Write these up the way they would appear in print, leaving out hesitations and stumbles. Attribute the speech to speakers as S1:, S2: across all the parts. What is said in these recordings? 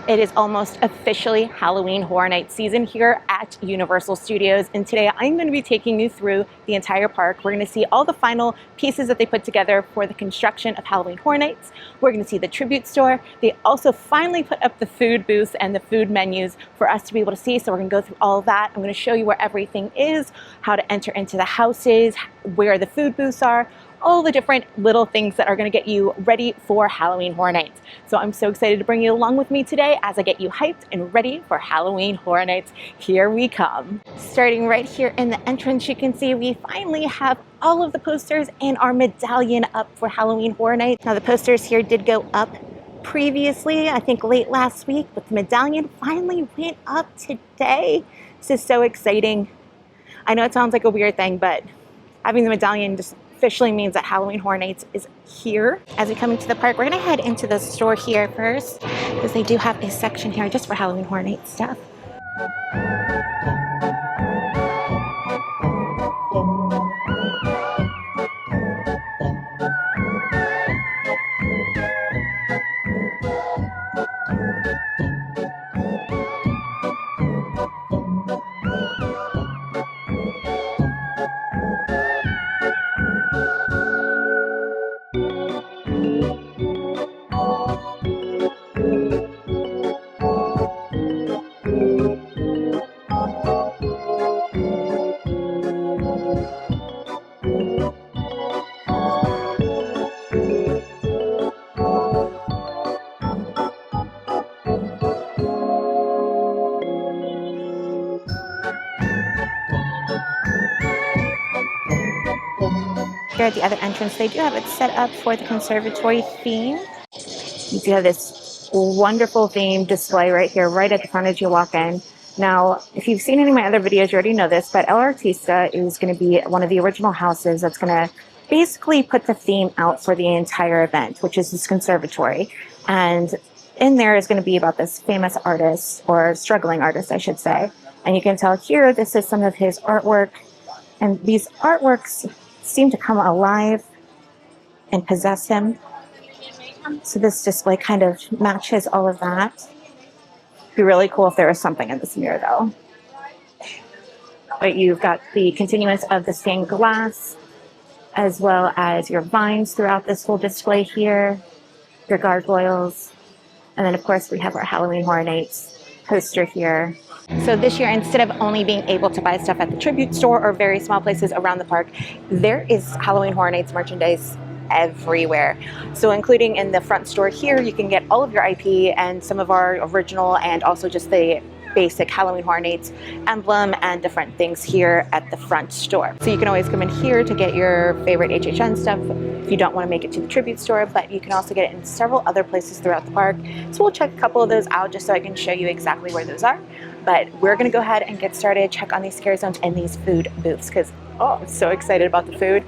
S1: It is almost officially Halloween Horror Night season here at Universal Studios, and today I'm going to be taking you through the entire park. We're going to see all the final pieces that they put together for the construction of Halloween Horror Nights. We're going to see the tribute store. They also finally put up the food booths and the food menus for us to be able to see, so we're going to go through all of that. I'm going to show you where everything is, how to enter into the houses, where the food booths are, all the different little things that are going to get you ready for Halloween Horror Nights. So I'm so excited to bring you along with me today as I get you hyped and ready for Halloween Horror Nights. Here we come. Starting right here in the entrance, you can see we finally have all of the posters and our medallion up for Halloween Horror Nights. Now the posters here did go up previously, I think late last week, but the medallion finally went up today. This is so exciting. I know it sounds like a weird thing, but having the medallion just officially means that Halloween Horror Nights is here. As we come into the park, we're gonna head into the store here first, because they do have a section here just for Halloween Horror Nights stuff. Here at the other entrance, they do have it set up for the conservatory theme. You do have this wonderful theme display right here, right at the front as you walk in. Now, if you've seen any of my other videos, you already know this, but El Artista is going to be one of the original houses that's going to basically put the theme out for the entire event, which is this conservatory. And in there is going to be about this famous artist, or struggling artist, I should say. And you can tell here, this is some of his artwork. And these artworks seem to come alive and possess him. So this display kind of matches all of that. It'd be really cool if there was something in this mirror though. But you've got the continuance of the stained glass, as well as your vines throughout this whole display here, your gargoyles, and then of course we have our Halloween Horror Nights poster here. So this year, instead of only being able to buy stuff at the tribute store or very small places around the park, there is Halloween Horror Nights merchandise everywhere. So including in the front store here, you can get all of your IP and some of our original and also just the basic Halloween Horror Nights emblem and different things here at the front store. So you can always come in here to get your favorite HHN stuff if you don't want to make it to the tribute store, but you can also get it in several other places throughout the park. So we'll check a couple of those out just so I can show you exactly where those are. But we're going to go ahead and get started, check on these scare zones and these food booths, because I'm so excited about the food.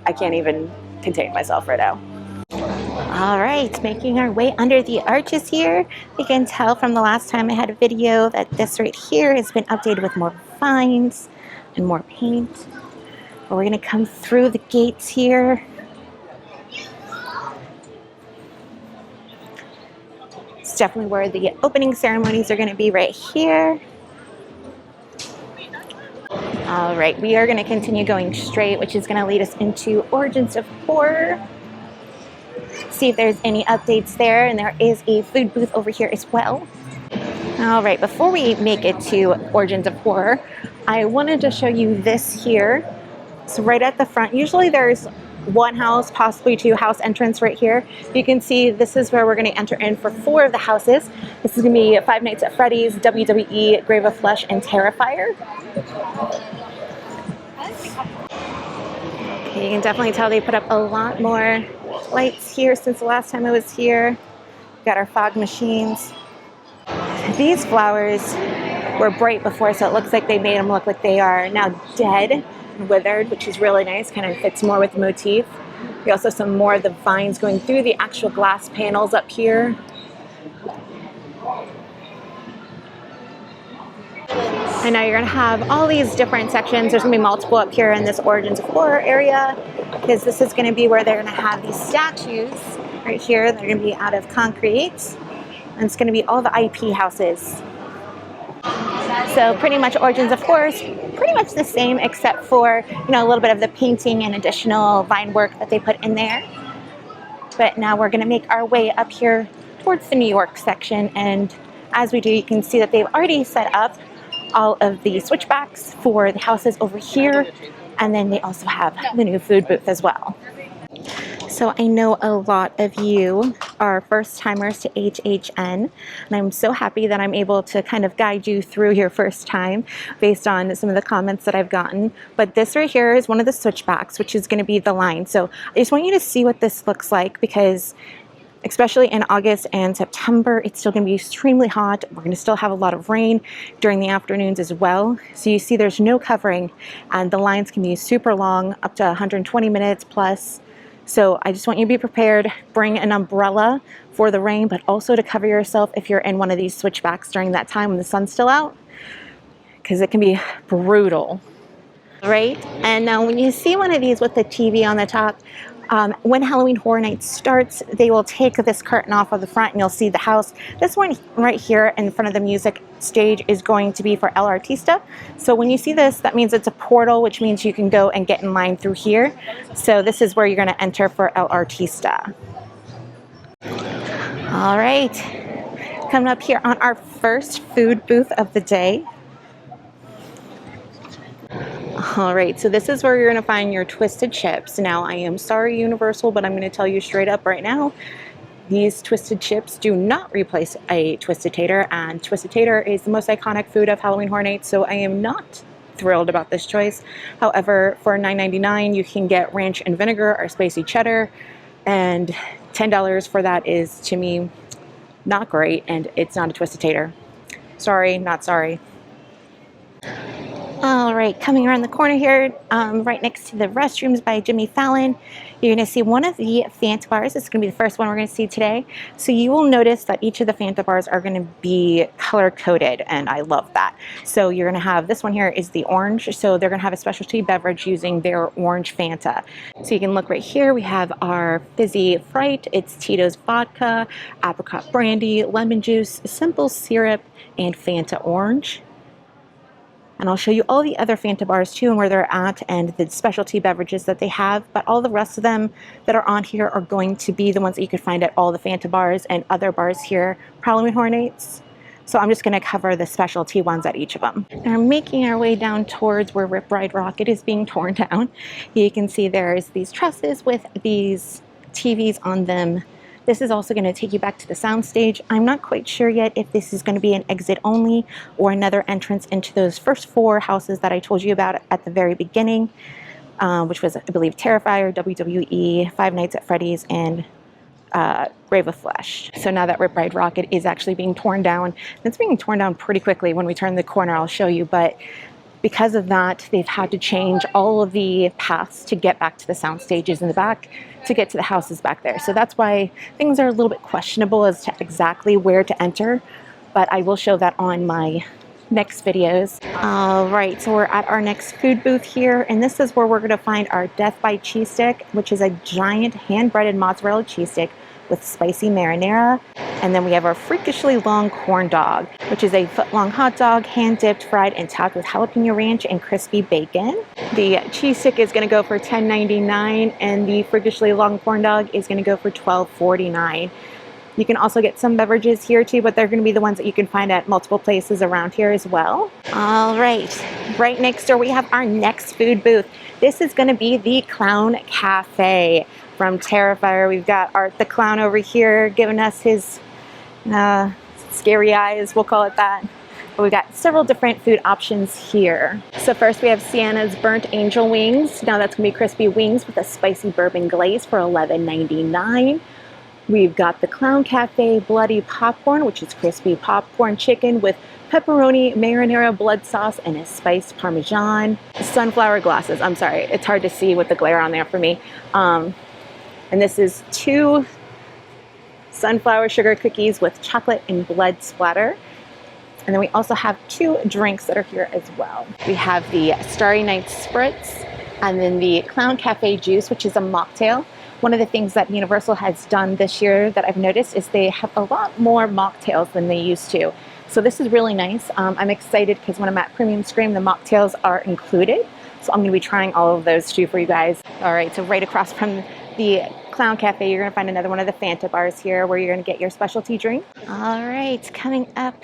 S1: I can't even contain myself right now. All right, making our way under the arches here. You can tell from the last time I had a video that this right here has been updated with more vines and more paint. But we're going to come through the gates here. It's definitely where the opening ceremonies are going to be, right here. All right, we are going to continue going straight, which is going to lead us into Origins of Horror. See if there's any updates there, and there is a food booth over here as well. All right, before we make it to Origins of Horror, I wanted to show you this here. So right at the front, usually there's one house, possibly two house entrance right here. You can see this is where we're going to enter in for 4 of the houses. This is going to be Five Nights at Freddy's, WWE, Grave of Flesh, and Terrifier. Okay, you can definitely tell they put up a lot more lights here since the last time I was here. We've got our fog machines. These flowers were bright before, so it looks like they made them look like they are now dead and withered, which is really nice, kind of fits more with the motif. We also have some more of the vines going through the actual glass panels up here. And now you're going to have all these different sections. There's going to be multiple up here in this Origins of Horror area, because this is going to be where they're going to have these statues right here. They're going to be out of concrete. And it's going to be all the IP houses. So pretty much Origins, of course, pretty much the same except for, a little bit of the painting and additional vine work that they put in there. But now we're going to make our way up here towards the New York section. And as we do, you can see that they've already set up all of the switchbacks for the houses over here. And then they also have the new food booth as well. So I know a lot of you are first timers to HHN, and I'm so happy that I'm able to kind of guide you through your first time based on some of the comments that I've gotten. But this right here is one of the switchbacks, which is going to be the line. So I just want you to see what this looks like, because especially in August and September, it's still going to be extremely hot. We're going to still have a lot of rain during the afternoons as well. So you see there's no covering, and the lines can be super long, up to 120 minutes plus. So I just want you to be prepared. Bring an umbrella for the rain, but also to cover yourself if you're in one of these switchbacks during that time when the sun's still out, because it can be brutal. Right? And now when you see one of these with the TV on the top, when Halloween Horror Nights starts, they will take this curtain off of the front and you'll see the house. This one right here in front of the music stage is going to be for El Artista. So when you see this, that means it's a portal, which means you can go and get in line through here. So this is where you're going to enter for El Artista. All right, coming up here on our first food booth of the day. All right, so this is where you're going to find your twisted chips. Now, I am sorry, Universal, but I'm going to tell you straight up right now, these twisted chips do not replace a twisted tater, and twisted tater is the most iconic food of Halloween Horror Nights, so I am not thrilled about this choice. However, for $9.99, you can get ranch and vinegar or spicy cheddar, and $10 for that is, to me, not great, and it's not a twisted tater. Sorry, not sorry. All right, coming around the corner here, right next to the restrooms by Jimmy Fallon, you're going to see one of the Fanta bars. This is going to be the first one we're going to see today. So you will notice that each of the Fanta bars are going to be color-coded, and I love that. So you're going to have, this one here is the orange, so they're going to have a specialty beverage using their orange Fanta. So you can look right here, we have our Fizzy Fright, it's Tito's vodka, apricot brandy, lemon juice, simple syrup, and Fanta orange. And I'll show you all the other Fanta bars too and where they're at and the specialty beverages that they have. But all the rest of them that are on here are going to be the ones that you could find at all the Fanta bars and other bars here, Halloween Horror Nights. So I'm just going to cover the specialty ones at each of them. And we're making our way down towards where Rip Ride Rocket is being torn down. You can see there's these trusses with these TVs on them. This is also going to take you back to the soundstage. I'm not quite sure yet if this is going to be an exit only or another entrance into those first four houses that I told you about at the very beginning, which was, I believe, Terrifier, WWE, Five Nights at Freddy's, and Grave of Flesh. So now that Rip Ride Rocket is actually being torn down, it's being torn down pretty quickly. When we turn the corner, I'll show you, but because of that, they've had to change all of the paths to get back to the sound stages in the back to get to the houses back there. So that's why things are a little bit questionable as to exactly where to enter, but I will show that on my next videos. All right, so we're at our next food booth here, and this is where we're gonna find our Death by Cheese Stick, which is a giant hand-breaded mozzarella cheese stick with spicy marinara. And then we have our freakishly long corn dog, which is a foot-long hot dog, hand-dipped, fried, and topped with jalapeno ranch and crispy bacon. The cheese stick is going to go for $10.99, and the freakishly long corn dog is going to go for $12.49. You can also get some beverages here too, but they're going to be the ones that you can find at multiple places around here as well. All right, right next door we have our next food booth. This is going to be the Clown Cafe from Terrifier. We've got Art the Clown over here giving us his scary eyes, we'll call it that. But we've got several different food options here. So first we have Sienna's Burnt Angel Wings. Now that's going to be crispy wings with a spicy bourbon glaze for $11.99. We've got the Clown Cafe Bloody Popcorn, which is crispy popcorn chicken with pepperoni, marinara, blood sauce, and a spiced Parmesan. Sunflower glasses. I'm sorry, it's hard to see with the glare on there for me. And this is 2 sunflower sugar cookies with chocolate and blood splatter. And then we also have 2 drinks that are here as well. We have the Starry Night Spritz, and then the Clown Cafe Juice, which is a mocktail One of the things that Universal has done this year that I've noticed is they have a lot more mocktails than they used to. So this is really nice. I'm excited because when I'm at Premium Scream, the mocktails are included. So I'm going to be trying all of those too for you guys. All right, so right across from the Clown Cafe, you're going to find another one of the Fanta bars here where you're going to get your specialty drink. All right, coming up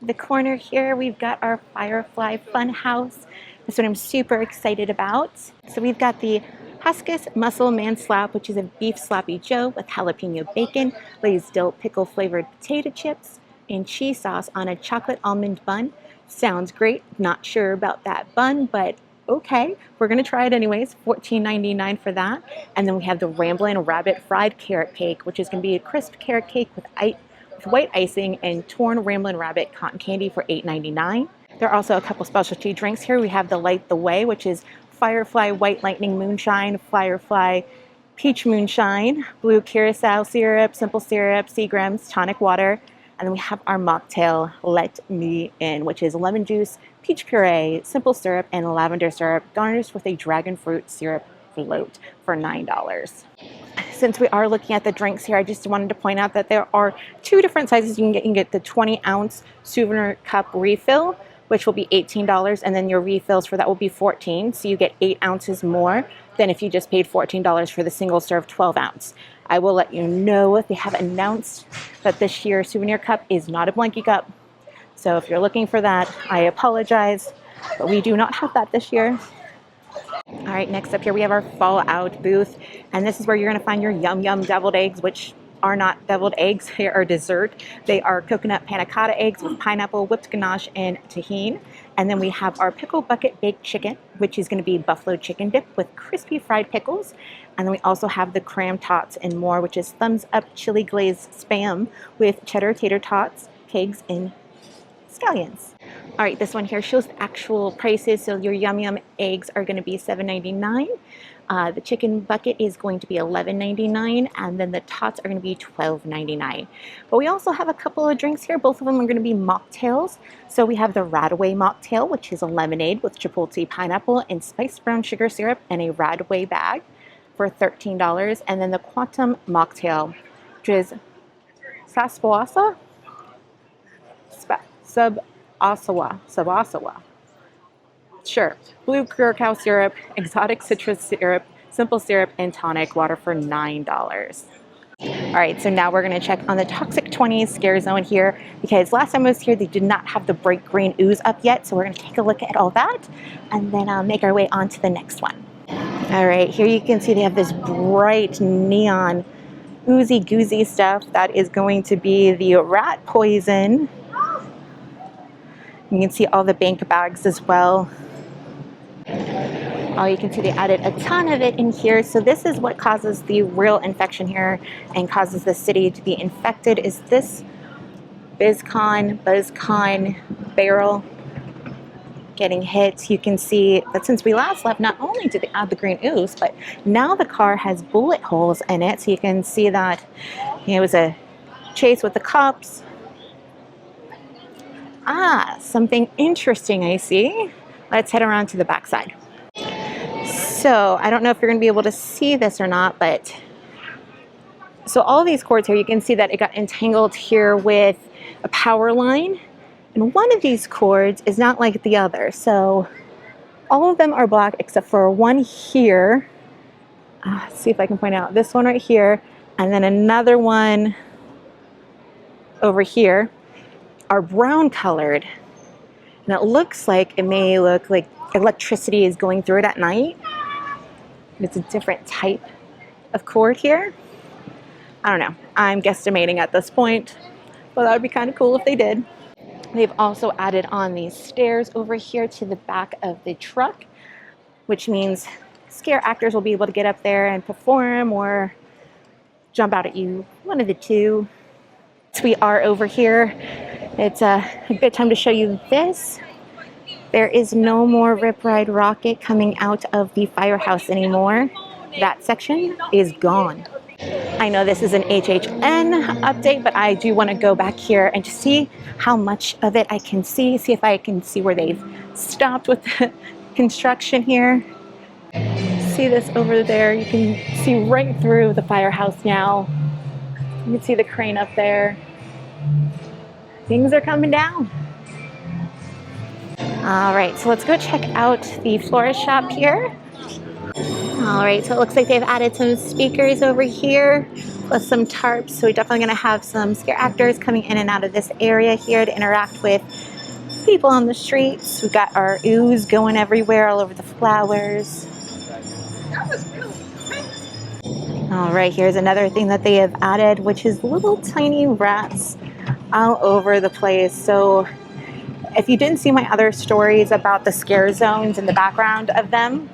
S1: the corner here, we've got our Firefly Fun House. This one I'm super excited about. So we've got the Huskus Muscle Man Slap, which is a beef sloppy joe with jalapeno bacon, glazed dill pickle flavored potato chips, and cheese sauce on a chocolate almond bun. Sounds great. Not sure about that bun, but okay, we're gonna try it anyways. $14.99 for that. And then we have the Ramblin' Rabbit Fried Carrot Cake, which is gonna be a crisp carrot cake with white icing and torn Ramblin' Rabbit cotton candy for $8.99. There are also a couple specialty drinks here. We have the Light the Way, which is Firefly White Lightning Moonshine, Firefly Peach Moonshine, Blue Curacao Syrup, Simple Syrup, Seagram's, Tonic Water. And then we have our mocktail, Let Me In, which is lemon juice, peach puree, simple syrup, and lavender syrup, garnished with a dragon fruit syrup float for $9. Since we are looking at the drinks here, I just wanted to point out that there are two different sizes you can get. You can get the 20-ounce souvenir cup refill, which will be $18, and then your refills for that will be $14. So you get 8 ounces more than if you just paid $14 for the single serve 12-ounce. I will let you know if they have announced that this year's souvenir cup is not a blankie cup. So if you're looking for that, I apologize, but we do not have that this year. All right, next up here we have our Fallout booth, and this is where you're going to find your Yum Yum deviled eggs, which are not deviled eggs, they are dessert. They are coconut panna cotta eggs with pineapple, whipped ganache, and tahini. And then we have our pickle bucket baked chicken, which is going to be buffalo chicken dip with crispy fried pickles. And then we also have the cram tots and more, which is thumbs up chili glazed spam with cheddar tater tots, pigs, and scallions. All right, this one here shows the actual prices. So your Yum Yum eggs are going to be $7.99. The chicken bucket is going to be $11.99, and then the tots are going to be $12.99. But we also have a couple of drinks here. Both of them are going to be mocktails. So we have the Radaway mocktail, which is a lemonade with chipotle pineapple and spiced brown sugar syrup and a Radaway bag for $13. And then the Quantum mocktail, which is Sasawa, Sabasawa. Sure. Blue curacao syrup, exotic citrus syrup, simple syrup, and tonic water for $9. All right, so now we're going to check on the Toxic 20s scare zone here, because last time I was here, they did not have the bright green ooze up yet. So we're going to take a look at all that and then make our way on to the next one. All right, here you can see they have this bright neon oozy goozy stuff. That is going to be the rat poison. You can see all the bank bags as well. Oh, you can see they added a ton of it in here. So this is what causes the real infection here and causes the city to be infected, is this BuzzCon barrel getting hit. You can see that since we last left, not only did they add the green ooze, but now the car has bullet holes in it. So you can see that it was a chase with the cops. Ah, something interesting I see. Let's head around to the back side. So I don't know if you're going to be able to see this or not, but so all of these cords here, you can see that it got entangled here with a power line. And one of these cords is not like the other. So all of them are black except for one here. Let's see if I can point out this one right here. And then another one over here are brown colored. And it looks like it may look like electricity is going through it at night. It's a different type of cord here. I don't know. I'm guesstimating at this point, but that would be kind of cool if they did. They've also added on these stairs over here to the back of the truck, which means scare actors will be able to get up there and perform or jump out at you, one of the two. So we are over here. It's a good time to show you this. There is no more Rip Ride Rocket coming out of the firehouse anymore. That section is gone. I know this is an HHN update, but I do want to go back here and just see how much of it I can see if I can see where they've stopped with the construction here. see this over there. You can see right through the firehouse now. You can see the crane up there. Things are coming down. All right, so let's go check out the florist shop here. All right, so it looks like they've added some speakers over here, plus some tarps. So we're definitely gonna have some scare actors coming in and out of this area here to interact with people on the streets. We've got our ooze going everywhere, all over the flowers. All right, here's another thing that they have added, which is little tiny rats all over the place. So if you didn't see my other stories about the scare zones in the background of them,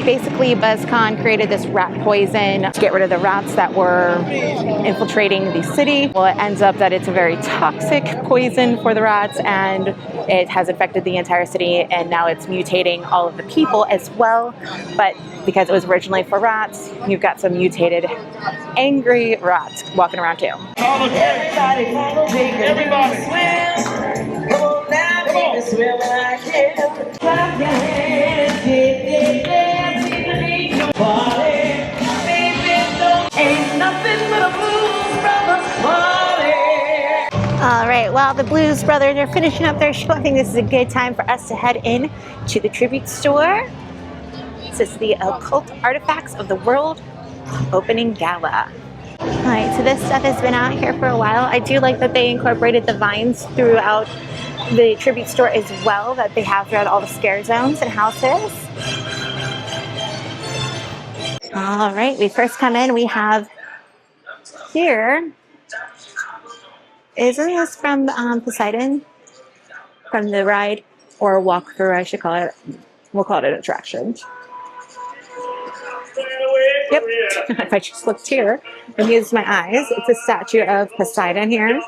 S1: basically BuzzCon created this rat poison to get rid of the rats that were infiltrating the city. Well, it ends up that it's a very toxic poison for the rats, and it has infected the entire city, and now it's mutating all of the people as well. But because it was originally for rats, you've got some mutated, angry rats walking around too.
S2: Everybody, everybody swim. Come on now, baby, swim like hell. Clap your hands, dance, party. Baby, don't ain't nothing but a blues brothers party.
S1: All right, while the Blues Brothers are finishing up their show, I think this is a good time for us to head in to the tribute store. This is the Occult Artifacts of the World opening gala. All right, so this stuff has been out here for a while. I do like that they incorporated the vines throughout the tribute store as well, that they have throughout all the scare zones and houses. All right, we first come in, we have here, isn't this from Poseidon? From the ride, or walkthrough, I should call it. We'll call it an attraction. Yep, if I just looked here and used my eyes, it's a statue of Poseidon here.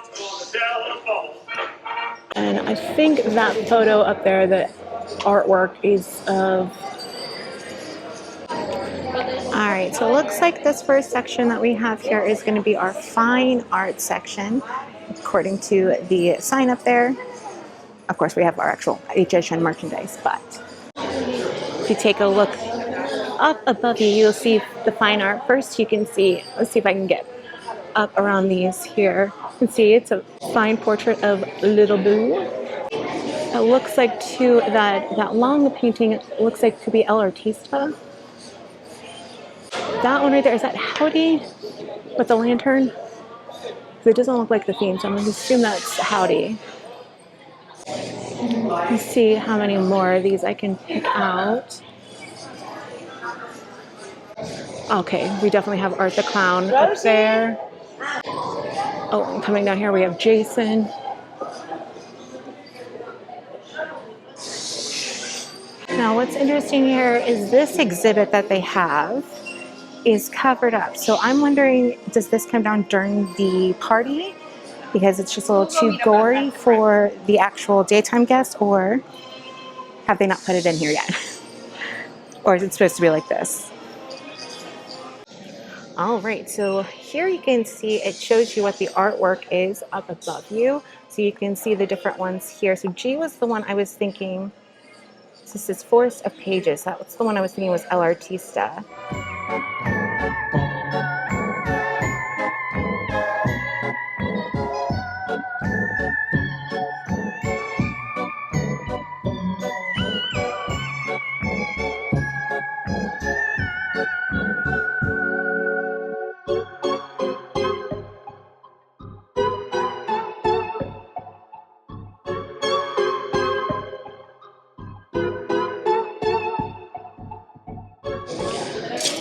S1: And I think that photo up there, the artwork is of... All right, so it looks like this first section that we have here is going to be our fine art section, according to the sign up there. Of course, we have our actual HHN merchandise, but if you take a look up above you, you'll see the fine art first. You can see, let's see if I can get up around these here. You can see it's a fine portrait of Little Boo. It looks like too that long painting, it looks like to be El Artista. That one right there, is that Howdy with the lantern? It doesn't look like the theme, so I'm going to assume that's Howdy. Let's see how many more of these I can pick out. Okay, we definitely have Art the Clown up there. Oh, and coming down here we have Jason. Now what's interesting here is this exhibit that they have is covered up. So I'm wondering, does this come down during the party? Because it's just a little too gory for the actual daytime guests, or have they not put it in here yet? Or is it supposed to be like this? All right, so here you can see it shows you what the artwork is up above you. So you can see the different ones here. So G was the one I was thinking. This is Forest of Pages. That's the one I was thinking was El Artista.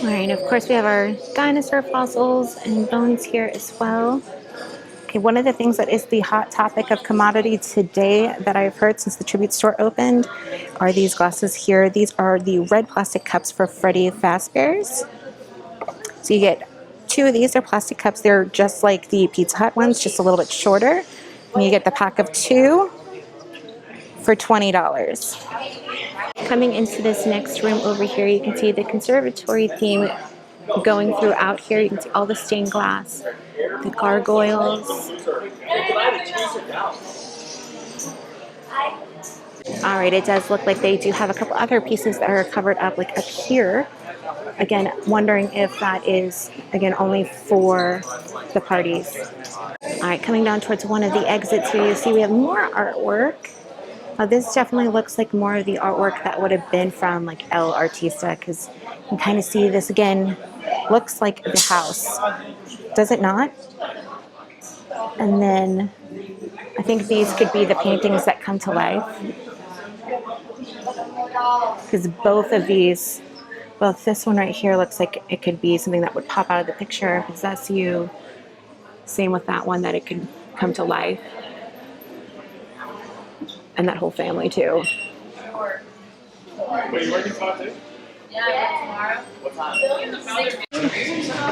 S1: All right, of course we have our dinosaur fossils and bones here as well. Okay, one of the things that is the hot topic of commodity today that I've heard since the tribute store opened are these glasses here. These are the red plastic cups for Freddy Fazbear's. So you get two of these. They're plastic cups. They're just like the Pizza Hut ones, just a little bit shorter. And you get the pack of two for $20. Coming into this next room over here, you can see the conservatory theme going throughout here. You can see all the stained glass, the gargoyles. All right, it does look like they do have a couple other pieces that are covered up, like up here. Again, wondering if that is, again, only for the parties. All right, coming down towards one of the exits here, you see we have more artwork. This definitely looks like more of the artwork that would have been from like El Artista, because you can kind of see this again, looks like the house. Does it not? And then I think these could be the paintings that come to life. Because both of these, both this one right here looks like it could be something that would pop out of the picture, because that's you. Same with that one, that it could come to life. And that whole family too.
S3: Wait, you working tomorrow too? Yeah, tomorrow. What time?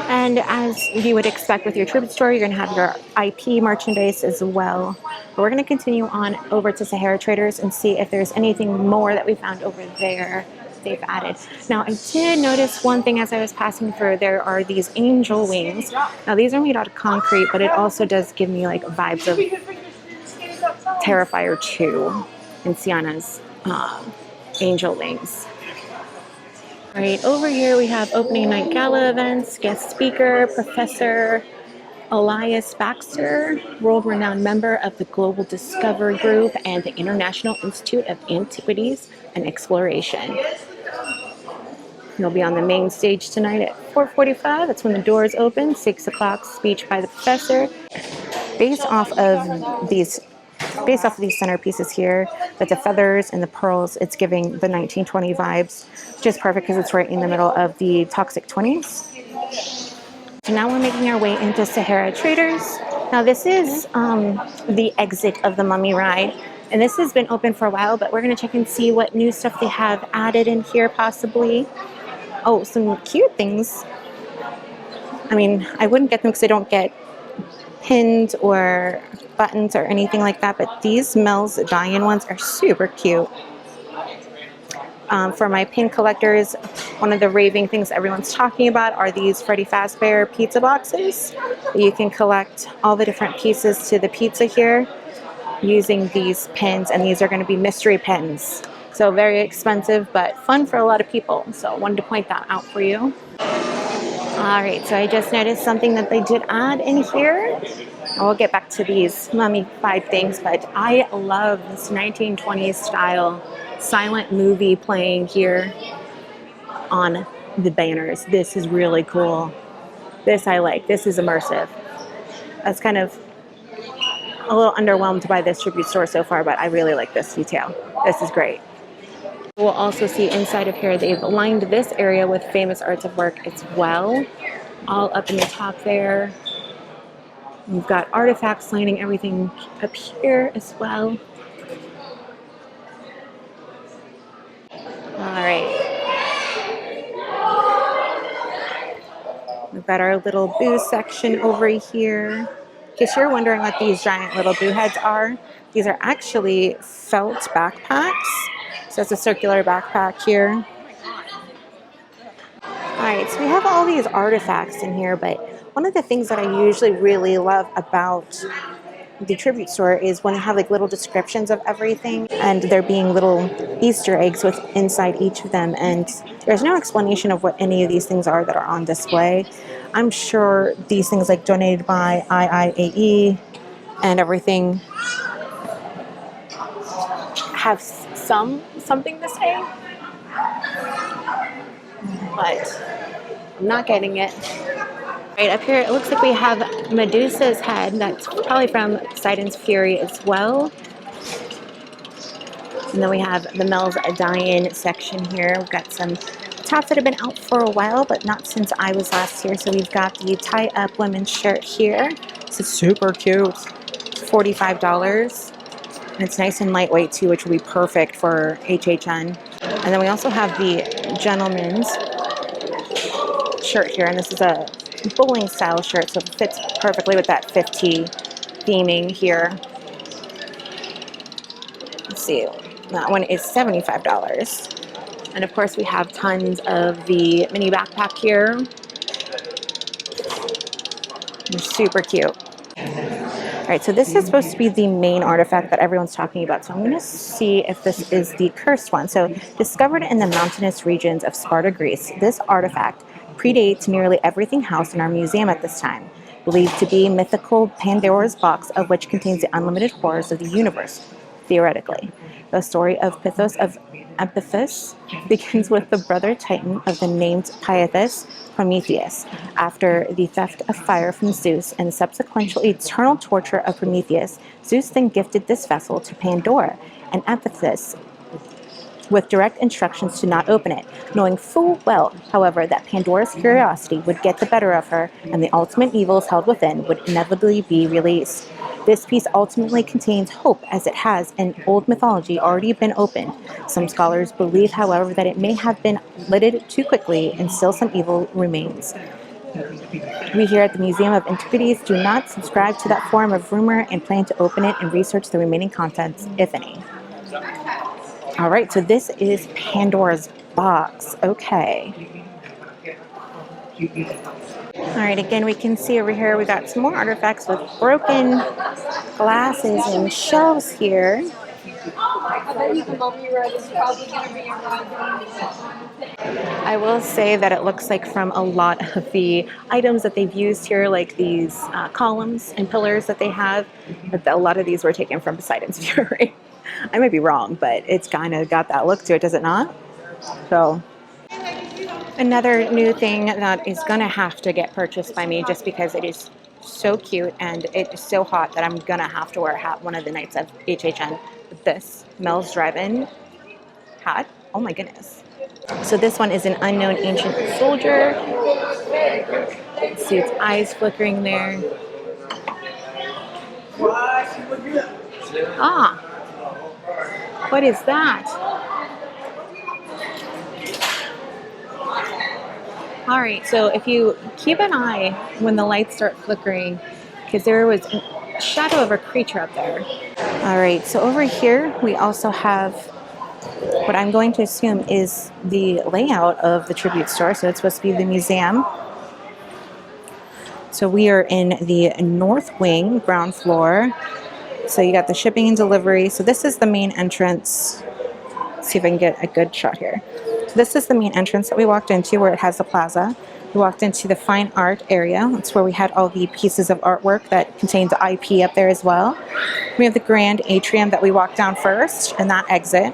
S1: And as you would expect with your tribute store, you're going to have your IP merchandise as well. But we're going to continue on over to Sahara Traders and see if there's anything more that we found over there they've added. Now, I did notice one thing as I was passing through. There are these angel wings. Now, these are made out of concrete, but it also does give me like vibes of Terrifier 2 and Sienna's angel wings. All right, over here we have opening night gala events, guest speaker, Professor Elias Baxter, world-renowned member of the Global Discovery Group and the International Institute of Antiquities and Exploration. He'll be on the main stage tonight at 4:45. That's when the doors open. 6 o'clock, speech by the professor. Based off of these centerpieces here, but the feathers and the pearls, it's giving the 1920 vibes, which is perfect because it's right in the middle of the Toxic 20s. So now we're making our way into Sahara Traders. Now this is the exit of the Mummy ride, and this has been open for a while, but we're going to check and see what new stuff they have added in here possibly. Oh, some cute things. I mean, I wouldn't get them because I don't get pins or buttons or anything like that, but these Mel's Diane ones are super cute. For my pin collectors, one of the raving things everyone's talking about are these Freddy Fazbear pizza boxes. You can collect all the different pieces to the pizza here using these pins, and these are going to be mystery pins. So very expensive, but fun for a lot of people. So I wanted to point that out for you. All right, so I just noticed something that they did add in here. We'll get back to these mummified things, but I love this 1920s style silent movie playing here on the banners. This is really cool. This I like. This is immersive. I was kind of a little underwhelmed by this tribute store so far, but I really like this detail. This is great. We'll also see inside of here they've lined this area with famous arts of work as well, all up in the top there. We've got artifacts lining everything up here as well. All right. We've got our little boo section over here. In case you're wondering what these giant little boo heads are, these are actually felt backpacks. So it's a circular backpack here. All right, so we have all these artifacts in here, but one of the things that I usually really love about the tribute store is when they have like little descriptions of everything, and there being little Easter eggs with inside each of them, and there's no explanation of what any of these things are that are on display. I'm sure these things like donated by IIAE and everything have something to say, but I'm not getting it. Right up here, it looks like we have Medusa's head. That's probably from Poseidon's Fury as well. And then we have the Mel's Diane section here. We've got some tops that have been out for a while, but not since I was last here. So we've got the tie-up women's shirt here. This is super cute. $45. And it's nice and lightweight too, which will be perfect for HHN. And then we also have the gentleman's shirt here, and this is a bowling style shirt, so it fits perfectly with that 50 theming here. Let's see, that one is $75. And of course we have tons of the mini backpack here. They're super cute. All right, so this is supposed to be the main artifact that everyone's talking about. So I'm going to see if this is the cursed one. So discovered in the mountainous regions of Sparta, Greece, this artifact predates nearly everything housed in our museum at this time. Believed to be mythical Pandora's box, of which contains the unlimited horrors of the universe, theoretically. The story of Pythos of Ephesus begins with the brother Titan of the named Pythos, Prometheus, after the theft of fire from Zeus and subsequent eternal torture of Prometheus. Zeus then gifted this vessel to Pandora and Ephesus with direct instructions to not open it, knowing full well, however, that Pandora's curiosity would get the better of her and the ultimate evils held within would inevitably be released. This piece ultimately contains hope, as it has in old mythology already been opened. Some scholars believe, however, that it may have been lidded too quickly and still some evil remains. We here at the Museum of Antiquities do not subscribe to that form of rumor and plan to open it and research the remaining contents, if any. All right, so this is Pandora's box. Okay. All right, again, we can see over here we got some more artifacts with broken glasses and shelves here. I will say that it looks like from a lot of the items that they've used here, like these columns and pillars that they have, that a lot of these were taken from Poseidon's Fury. I might be wrong, but it's kind of got that look to it, does it not? So, another new thing that is going to have to get purchased by me just because it is so cute and it is so hot that I'm going to have to wear a hat one of the nights of HHN. This Mel's Drive-In hat. Oh my goodness. So this one is an unknown ancient soldier. See its eyes flickering there. Ah. What is that? All right, so if you keep an eye when the lights start flickering, because there was a shadow of a creature up there. All right, so over here we also have what I'm going to assume is the layout of the tribute store. So it's supposed to be the museum. So we are in the north wing, ground floor. So you got the shipping and delivery. So this is the main entrance. Let's see if I can get a good shot here. So this is the main entrance that we walked into, where it has the plaza. We walked into the fine art area. That's where we had all the pieces of artwork that contained the IP up there as well. We have the grand atrium that we walked down first, and that exit.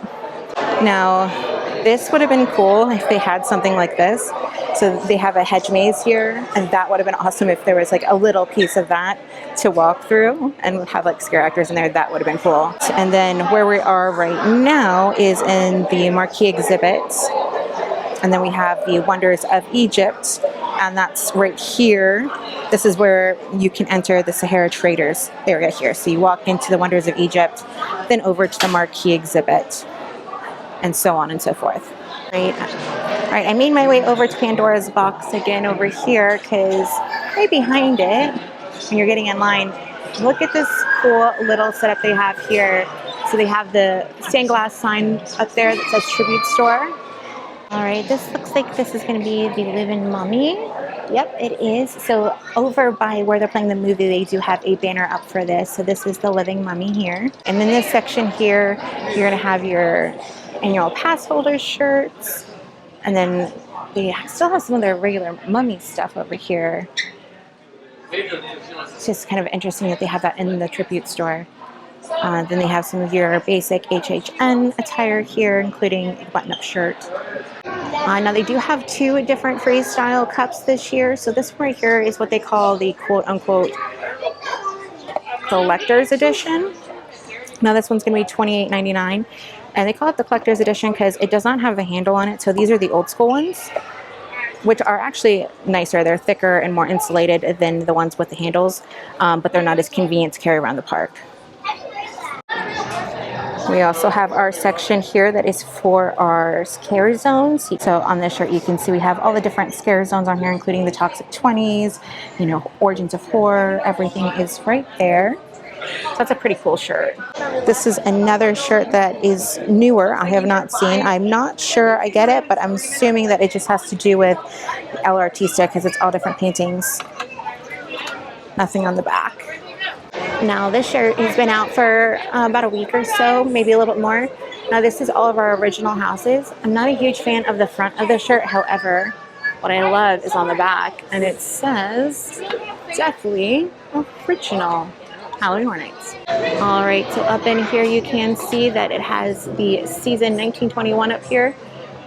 S1: Now, this would have been cool if they had something like this. So they have a hedge maze here, and that would have been awesome if there was like a little piece of that to walk through and have like scare actors in there. That would have been cool. And then where we are right now is in the marquee exhibits. And then we have the Wonders of Egypt, and that's right here. This is where you can enter the Sahara Traders area here. So you walk into the Wonders of Egypt, then over to the marquee exhibit, and so on and so forth. Right. All right, I made my way over to Pandora's box again over here, because right behind it, when you're getting in line, look at this cool little setup they have here. So they have the stained glass sign up there that says Tribute Store. All right, this looks like this is going to be the Living Mummy. Yep, it is. So over by where they're playing the movie, they do have a banner up for this. So this is the Living Mummy here. And in this section here, you're going to have your annual pass holder shirts. And then they still have some of their regular mummy stuff over here. It's just kind of interesting that they have that in the tribute store. Then they have some of your basic HHN attire here, including a button-up shirt. Now they do have two different freestyle cups this year. So this one right here is what they call the quote-unquote collector's edition. Now this one's going to be $28.99. And they call it the collector's edition because it does not have a handle on it. So these are the old school ones, which are actually nicer. They're thicker and more insulated than the ones with the handles, but they're not as convenient to carry around the park. We also have our section here that is for our scare zones. So on this shirt, you can see we have all the different scare zones on here, including the Toxic 20s, you know, Origins of Horror. Everything is right there. So that's a pretty cool shirt. This is another shirt that is newer. I have not seen. I'm not sure I get it, but I'm assuming that it just has to do with El Artista because it's all different paintings. Nothing on the back. Now this shirt has been out for about a week or so, maybe a little bit more. Now this is all of our original houses. I'm not a huge fan of the front of the shirt, however, what I love is on the back, and it says definitely original Halloween Horror Nights. All right, so up in here you can see that it has the season 1921 up here.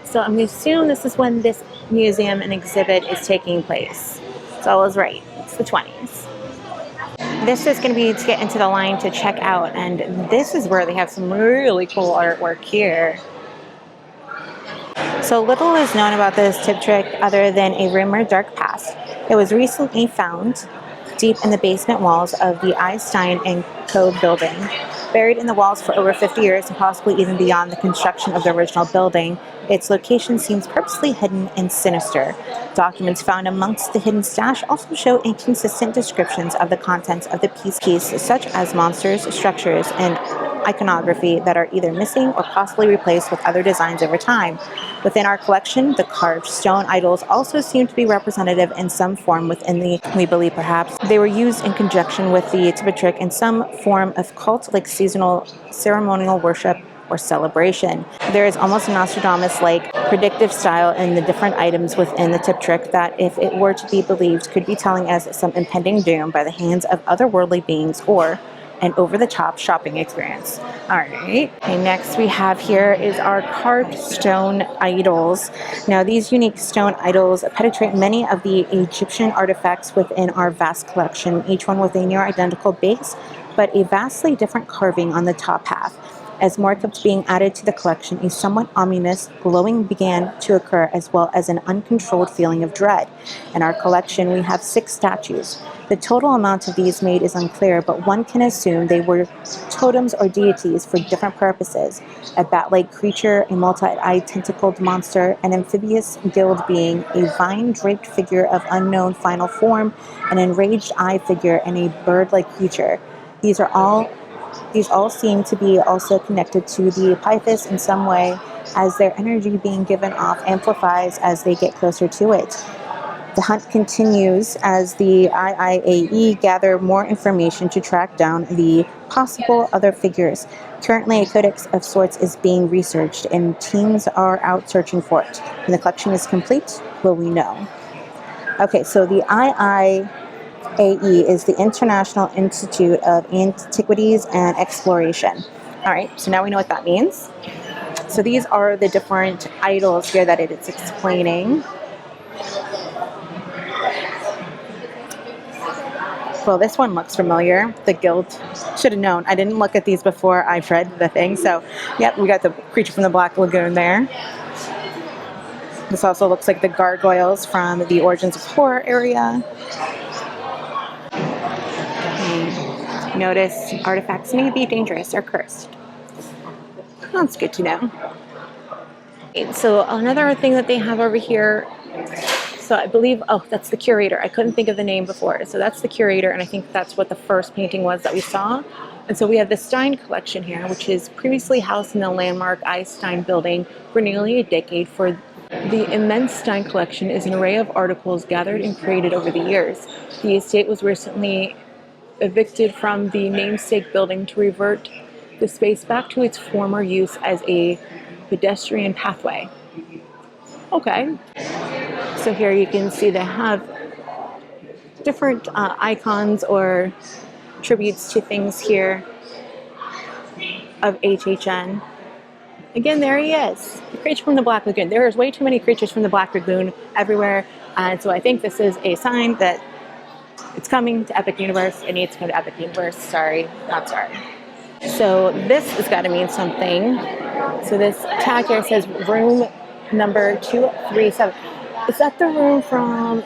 S1: So I'm going to assume this is when this museum and exhibit is taking place. So I was right, it's the 20s. This is going to be to get into the line to check out, and this is where they have some really cool artwork here. So little is known about this tip trick other than a rumored dark past. It was recently found deep in the basement walls of the Einstein and Co. building. Buried in the walls for over 50 years and possibly even beyond the construction of the original building, its location seems purposely hidden and sinister. Documents found amongst the hidden stash also show inconsistent descriptions of the contents of the piece, such as monsters, structures, and iconography that are either missing or possibly replaced with other designs over time. Within our collection, the carved stone idols also seem to be representative in some form within the, we believe perhaps, they were used in conjunction with the trick in some form of cult like seasonal ceremonial worship or celebration. There is almost a Nostradamus-like predictive style in the different items within the tip trick that, if it were to be believed, could be telling us some impending doom by the hands of otherworldly beings or an over-the-top shopping experience. All right. Okay, next we have here is our carved stone idols. Now these unique stone idols penetrate many of the Egyptian artifacts within our vast collection, each one with a near identical base, but a vastly different carving on the top half. As more kept being added to the collection, a somewhat ominous glowing began to occur, as well as an uncontrolled feeling of dread. In our collection, we have 6 statues. The total amount of these made is unclear, but one can assume they were totems or deities for different purposes. A bat-like creature, a multi-eyed tentacled monster, an amphibious guild being, a vine-draped figure of unknown final form, an enraged eye figure, and a bird-like creature. These all seem to be also connected to the Pythis in some way, as their energy being given off amplifies as they get closer to it. The hunt continues as the IIAE gather more information to track down the possible other figures. Currently, a codex of sorts is being researched, and teams are out searching for it. When the collection is complete, will we know? Okay, so the IIAE is the International Institute of Antiquities and Exploration. All right, so now we know what that means. So these are the different idols here that it is explaining. Well, this one looks familiar. The guild. Should have known. I didn't look at these before I read the thing. So, yep, we got the creature from the Black Lagoon there. This also looks like the gargoyles from the Origins of Horror area. Notice artifacts may be dangerous or cursed. That's good to know. So another thing that they have over here, so I believe, oh, that's the curator. I couldn't think of the name before. So that's the curator, and I think that's what the first painting was that we saw. And so we have the Stein collection here, which is previously housed in the landmark Einstein building for nearly a decade. For the immense Stein collection is an array of articles gathered and created over the years. The estate was recently evicted from the namesake building to revert the space back to its former use as a pedestrian pathway. Okay. So here you can see they have different icons or tributes to things here of HHN. Again, there he is, the creature from the Black Lagoon. There is way too many creatures from the Black Lagoon everywhere, and so I think this is a sign that it's coming to Epic Universe. It needs to come to Epic Universe. Sorry, not sorry. So this has got to mean something. So this tag here says room number 237. Is that the room from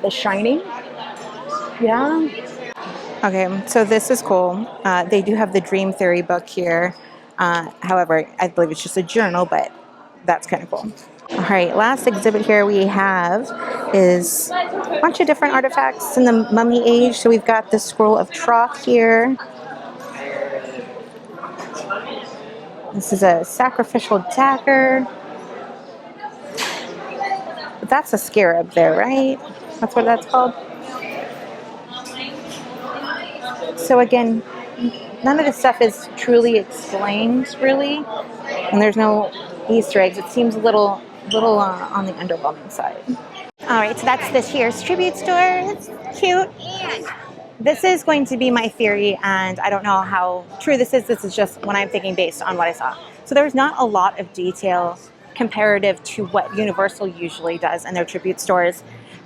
S1: The Shining? Yeah. Okay, so this is cool. They do have the Dream Theory book here. However, I believe it's just a journal, but that's kind of cool. All right, last exhibit here we have is a bunch of different artifacts in the mummy age. So we've got the Scroll of Troth here. This is a sacrificial dagger. That's a scarab there, right? That's what that's called. So again, none of this stuff is truly explained, really, and there's no Easter eggs. It seems a little on the underwhelming side. All right, so that's this year's tribute store. It's cute. This is going to be my theory, and I don't know how true this is. This is just what I'm thinking based on what I saw. So there's not a lot of detail comparative to what Universal usually does in their tribute stores.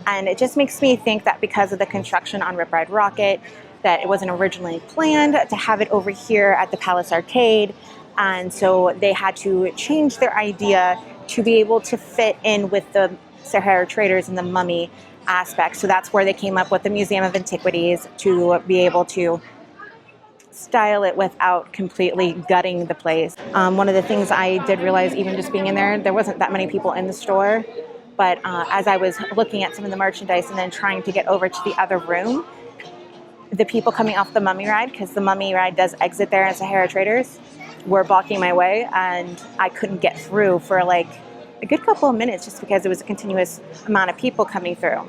S1: And it just makes me think that because of the construction on Rip Ride Rockit, that it wasn't originally planned to have it over here at the Palace Arcade. And so they had to change their idea to be able to fit in with the Sahara Traders and the Mummy aspect. So that's where they came up with the Museum of Antiquities, to be able to style it without completely gutting the place. One of the things I did realize, even just being in there wasn't that many people in the store. But as I was looking at some of the merchandise and then trying to get over to the other room, the people coming off the Mummy ride, because the Mummy ride does exit there in Sahara Traders, were blocking my way, and I couldn't get through for like a good couple of minutes just because it was a continuous amount of people coming through.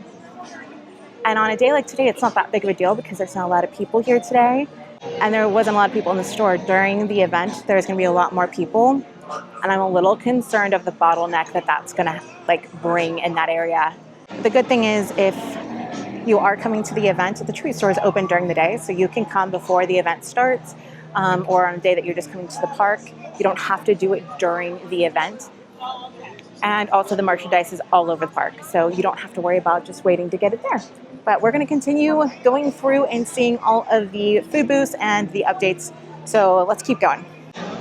S1: And on a day like today, it's not that big of a deal because there's not a lot of people here today. And there wasn't a lot of people in the store. During the event, there's going to be a lot more people. And I'm a little concerned of the bottleneck that's going to bring in that area. The good thing is, if you are coming to the event, the tribute store is open during the day, so you can come before the event starts, or on a day that you're just coming to the park. You don't have to do it during the event. And also the merchandise is all over the park, so you don't have to worry about just waiting to get it there. But we're going to continue going through and seeing all of the food booths and the updates. So let's keep going.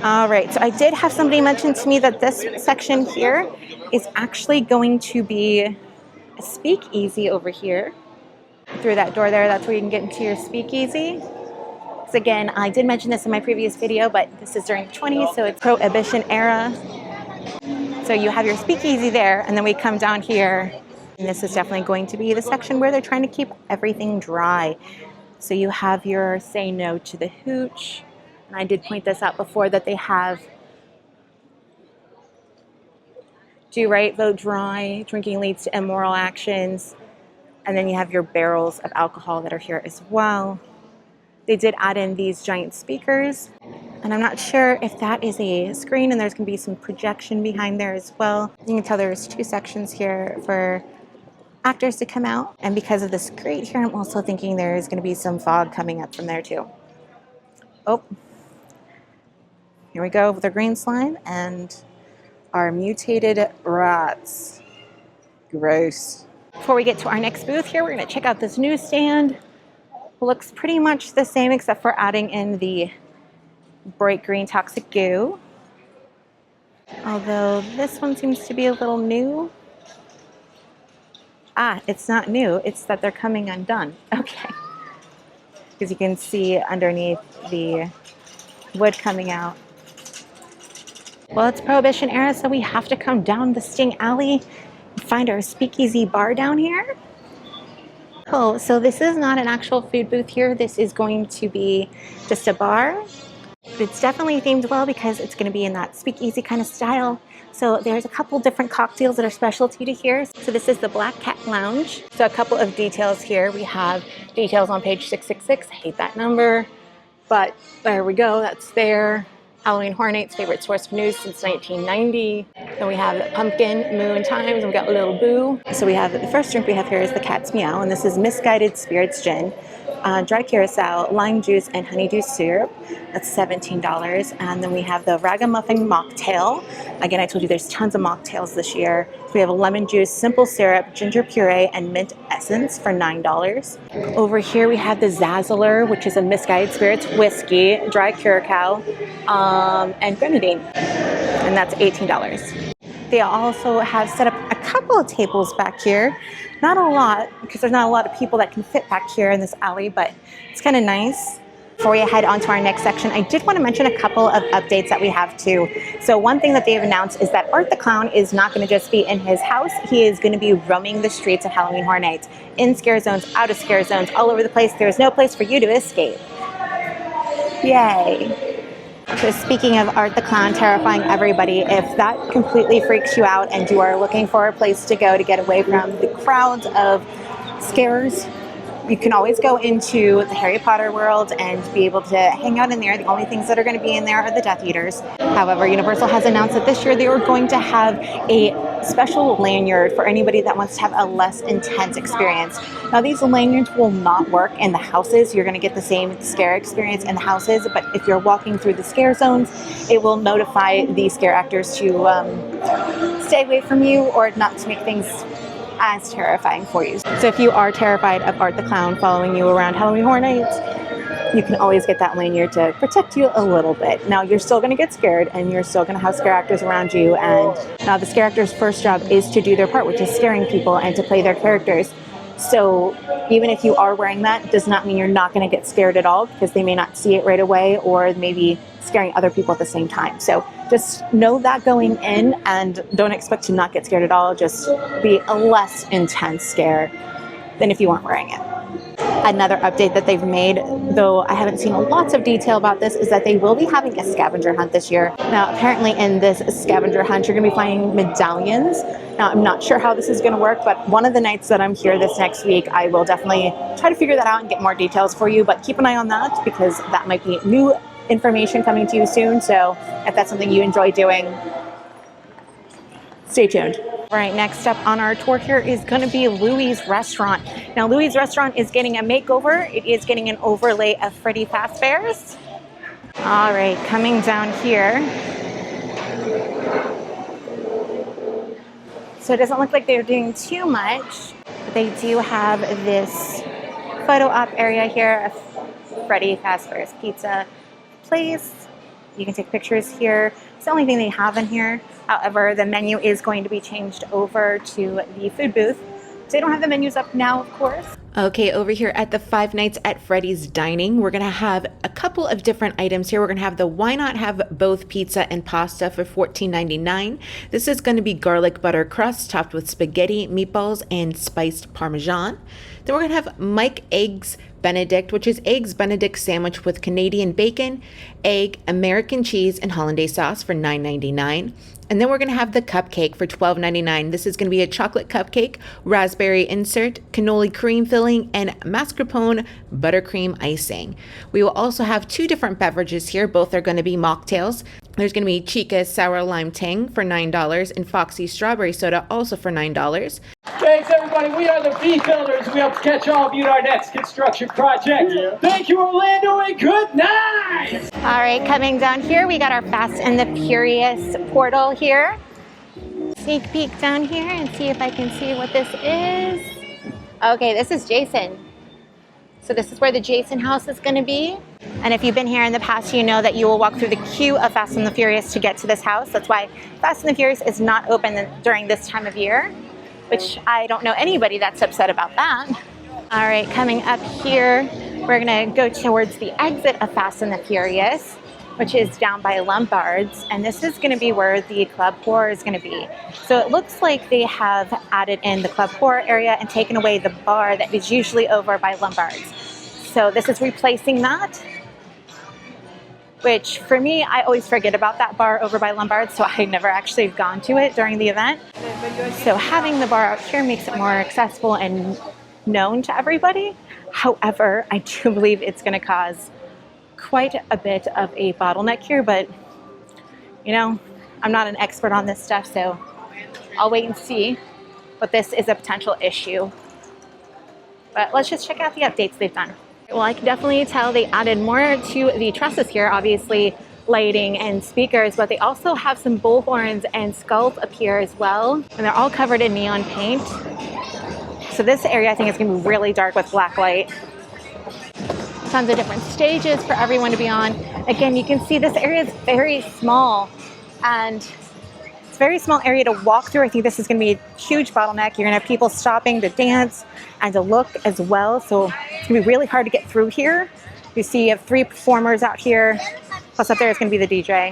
S1: All right, so I did have somebody mention to me that this section here is actually going to be a speakeasy over here. Through that door there, that's where you can get into your speakeasy. So again, I did mention this in my previous video, but this is during the 20s, so it's Prohibition era. So you have your speakeasy there, and then we come down here, and this is definitely going to be the section where they're trying to keep everything dry. So you have your say no to the hooch. And I did point this out before, that they have do right, vote dry, drinking leads to immoral actions. And then you have your barrels of alcohol that are here as well. They did add in these giant speakers. And I'm not sure if that is a screen, and there's going to be some projection behind there as well. You can tell there's two sections here for actors to come out. And because of this grate here, I'm also thinking there's going to be some fog coming up from there too. Oh, here we go with our green slime and our mutated rats. Gross. Before we get to our next booth here, we're going to check out this newsstand. It looks pretty much the same except for adding in the bright green toxic goo. Although this one seems to be a little new. Ah, it's not new. It's that they're coming undone. Okay. Because you can see underneath the wood coming out. Well, it's Prohibition era, so we have to come down the Sting Alley and find our speakeasy bar down here. Oh, so this is not an actual food booth here. This is going to be just a bar. But it's definitely themed well because it's going to be in that speakeasy kind of style. So there's a couple different cocktails that are specialty to here. So this is the Black Cat Lounge. So a couple of details here. We have details on page 666. I hate that number, but there we go. That's there. Halloween Horror Night's favorite source of news since 1990. Then we have Pumpkin, Moo, and Times, and we got Little Boo. So we have, the first drink we have here is the Cat's Meow, and this is Misguided Spirits Gin, dry curacao, lime juice, and honeydew syrup. That's $17. And then we have the Ragamuffin Mocktail. Again, I told you there's tons of mocktails this year. So we have a lemon juice, simple syrup, ginger puree, and mint essence for $9. Over here we have the Zazzler, which is a Misguided Spirits whiskey, dry curacao, and grenadine, and that's $18. They also have set up a couple of tables back here. Not a lot, because there's not a lot of people that can fit back here in this alley, but it's kind of nice. Before we head on to our next section, I did want to mention a couple of updates that we have too. So one thing that they've announced is that Art the Clown is not going to just be in his house. He is going to be roaming the streets of Halloween Horror Nights, in scare zones, out of scare zones, all over the place. There's no place for you to escape. Yay. So speaking of Art the Clown terrifying everybody, if that completely freaks you out and you are looking for a place to go to get away from the crowds of scares, You can always go into the Harry Potter world and be able to hang out in there. The only things that are going to be in there are the Death Eaters. However, Universal has announced that this year they are going to have a special lanyard for anybody that wants to have a less intense experience. Now, these lanyards will not work in the houses. You're going to get the same scare experience in the houses, but if you're walking through the scare zones, it will notify the scare actors to stay away from you or not to make things as terrifying for you. So if you are terrified of Art the Clown following you around Halloween Horror Nights, you can always get that lanyard to protect you a little bit. Now, you're still going to get scared and you're still going to have scare actors around you. And now the scare actor's first job is to do their part, which is scaring people and to play their characters. So even if you are wearing that, does not mean you're not going to get scared at all, because they may not see it right away or maybe scaring other people at the same time. So just know that going in and don't expect to not get scared at all. Just be a less intense scare than if you weren't wearing it. Another update that they've made, though I haven't seen lots of detail about this, is that they will be having a scavenger hunt this year. Now, apparently in this scavenger hunt, you're going to be finding medallions. Now, I'm not sure how this is going to work, but one of the nights that I'm here this next week, I will definitely try to figure that out and get more details for you. But keep an eye on that, because that might be new information coming to you soon. So if that's something you enjoy doing, stay tuned. All right, next up on our tour here is going to be Louie's Restaurant. Now, Louie's Restaurant is getting a makeover. It is getting an overlay of Freddy Fazbear's. All right, coming down here. So it doesn't look like they're doing too much. They do have this photo op area here of Freddy Fazbear's Pizza place. You can take pictures here. It's the only thing they have in here. However, the menu is going to be changed over to the food booth. So they don't have the menus up now, of course. Okay, over here at the Five Nights at Freddy's Dining, we're going to have a couple of different items here. We're going to have the Why Not Have Both Pizza and Pasta for $14.99. This is going to be garlic butter crust topped with spaghetti, meatballs, and spiced Parmesan. Then we're going to have Mike Eggs Benedict, which is Eggs Benedict sandwich with Canadian bacon, egg, American cheese, and hollandaise sauce for $9.99. And then we're going to have the cupcake for $12.99. This is going to be a chocolate cupcake, raspberry insert, cannoli cream filling, and mascarpone buttercream icing. We will also have two different beverages here. Both are going to be mocktails. There's going to be Chica's Sour Lime Tang for $9 and Foxy's Strawberry Soda also for $9.
S4: Thanks, everybody. We are the Beat Builders. We hope to catch all of you at our next construction project. Thank you, Orlando, and good night!
S1: All right, coming down here, we got our Fast and the Furious portal here. Sneak peek down here and see if I can see what this is. Okay, this is Jason. So this is where the Jason house is going to be. And if you've been here in the past, you know that you will walk through the queue of Fast and the Furious to get to this house. That's why Fast and the Furious is not open during this time of year, which I don't know anybody that's upset about that. All right, coming up here, we're going to go towards the exit of Fast and the Furious, which is down by Lombard's. And this is going to be where the Club Horror is going to be. So it looks like they have added in the Club Horror area and taken away the bar that is usually over by Lombard's. So this is replacing that, which for me, I always forget about that bar over by Lombard's, so I never actually have gone to it during the event. So having the bar out here makes it more accessible and known to everybody. However, I do believe it's going to cause quite a bit of a bottleneck here, but you know, I'm not an expert on this stuff, so I'll wait and see. But this is a potential issue. But let's just check out the updates they've done. Well, I can definitely tell they added more to the trusses here, obviously lighting and speakers, but they also have some bullhorns and skulls up here as well. And they're all covered in neon paint. So this area I think is going to be really dark with black light. Tons of different stages for everyone to be on. Again, you can see this area is very small and it's a very small area to walk through. I think this is going to be a huge bottleneck. You're going to have people stopping to dance and to look as well. So it's going to be really hard to get through here. You see you have 3 performers out here. Plus up there is going to be the DJ.